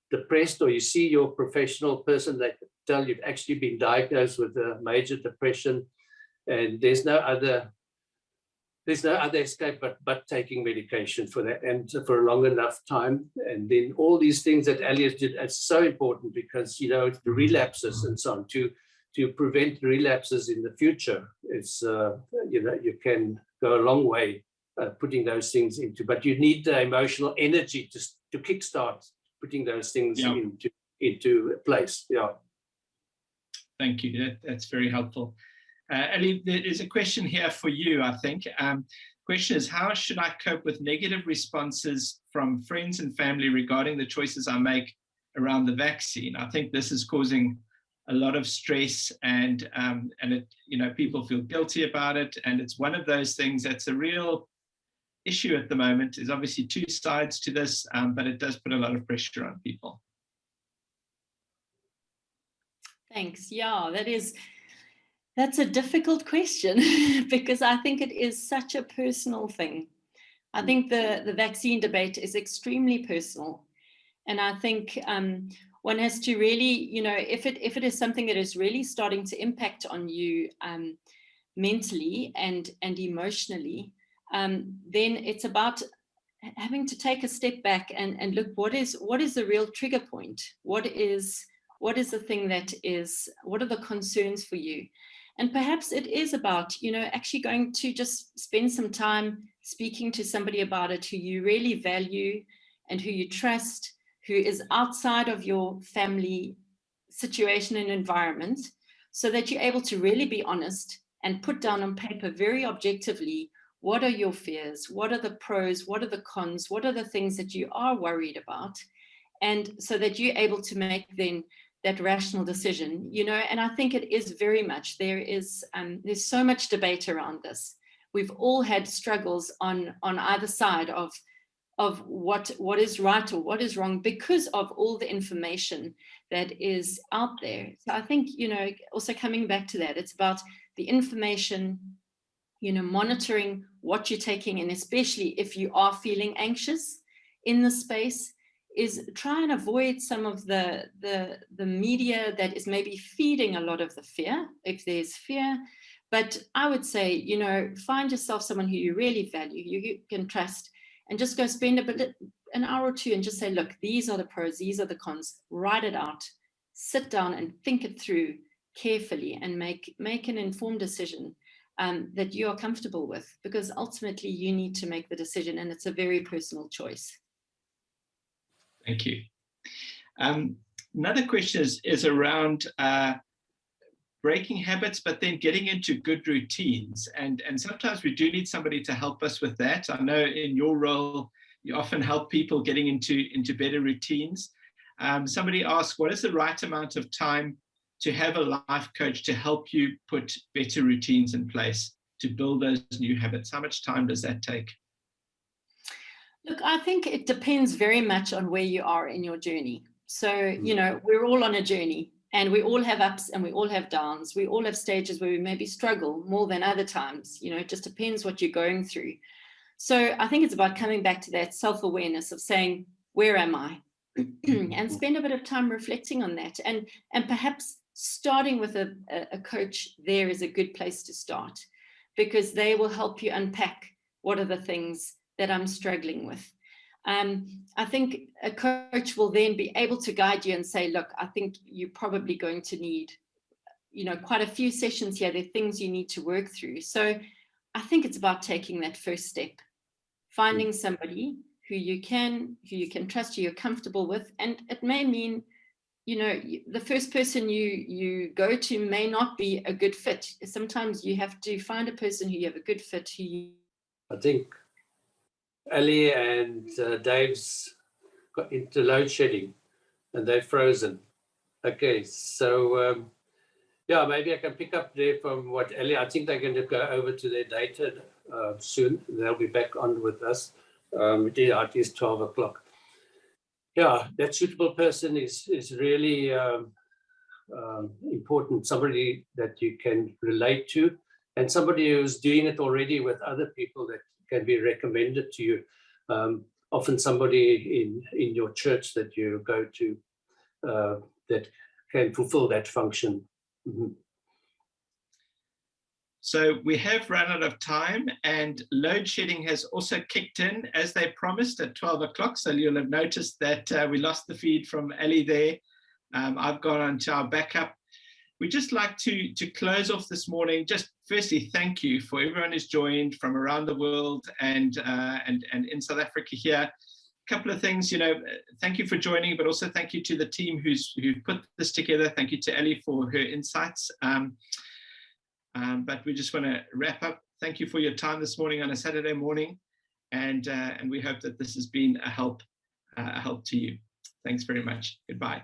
depressed, or you see your professional person that tell you've actually been diagnosed with a major depression, and there's no other escape but taking medication for that, and for a long enough time. And then all these things that Alice did are so important, because the relapses and so on, to prevent relapses in the future. It's you can go a long way putting those things into, but you need the emotional energy to kickstart putting those things into place. Thank you. That's very helpful. Ali, there is a question here for you, I think. Question is, how should I cope with negative responses from friends and family regarding the choices I make around the vaccine? I think this is causing a lot of stress, and it, people feel guilty about it. And it's one of those things that's a real issue at the moment. There's obviously two sides to this, but it does put a lot of pressure on people. Thanks. Yeah, that's a difficult question because I think it is such a personal thing. I think the vaccine debate is extremely personal. And I think one has to really, if it is something that is really starting to impact on you mentally and emotionally, then it's about having to take a step back and look, what is the real trigger point? What is the thing what are the concerns for you? And perhaps it is about, actually going to just spend some time speaking to somebody about it who you really value and who you trust, who is outside of your family situation and environment, so that you're able to really be honest and put down on paper very objectively, what are your fears? What are the pros? What are the cons? What are the things that you are worried about? And so that you're able to make then that rational decision, and I think it is very much, there's so much debate around this. We've all had struggles on either side of what is right or what is wrong, because of all the information that is out there. So I think, also coming back to that, it's about the information, monitoring what you're taking, and especially if you are feeling anxious in the space, is try and avoid some of the media that is maybe feeding a lot of the fear, if there's fear. But I would say, find yourself someone who you really value, you can trust, and just go spend an hour or two and just say, look, these are the pros, these are the cons, write it out, sit down and think it through carefully, and make an informed decision that you are comfortable with, because ultimately you need to make the decision, and it's a very personal choice. Thank you. Another question is around breaking habits, but then getting into good routines. And sometimes we do need somebody to help us with that. I know in your role, you often help people getting into better routines. Somebody asked, what is the right amount of time to have a life coach to help you put better routines in place to build those new habits? How much time does that take? Look, I think it depends very much on where you are in your journey. So, we're all on a journey, and we all have ups and we all have downs. We all have stages where we maybe struggle more than other times. It just depends what you're going through. So I think it's about coming back to that self-awareness of saying, where am I? And spend a bit of time reflecting on that. And perhaps starting with a coach there is a good place to start, because they will help you unpack what are the things that I'm struggling with. I think a coach will then be able to guide you and say, look, I think you're probably going to need, quite a few sessions here. There are things you need to work through. So I think it's about taking that first step, finding somebody who you can trust, who you're comfortable with. And it may mean, the first person you go to may not be a good fit. Sometimes you have to find a person who you have a good fit. I think Ali and Dave's got into load shedding and they're frozen. Okay, so yeah, maybe I can pick up there from what Ali, I think they're going to go over to their data soon. They'll be back on with us. It is 12 o'clock. Yeah, that suitable person is really important, somebody that you can relate to, and somebody who's doing it already with other people that can be recommended to you. Often somebody in your church that you go to that can fulfill that function. Mm-hmm. So we have run out of time, and load shedding has also kicked in as they promised at 12 o'clock. So you'll have noticed that we lost the feed from Ali there. I've gone on to our backup. We'd just like to close off this morning. Just firstly, thank you for everyone who's joined from around the world and in South Africa here. A couple of things, thank you for joining, but also thank you to the team who put this together. Thank you to Ali for her insights. But we just want to wrap up. Thank you for your time this morning on a Saturday morning, and we hope that this has been a help to you. Thanks very much. Goodbye.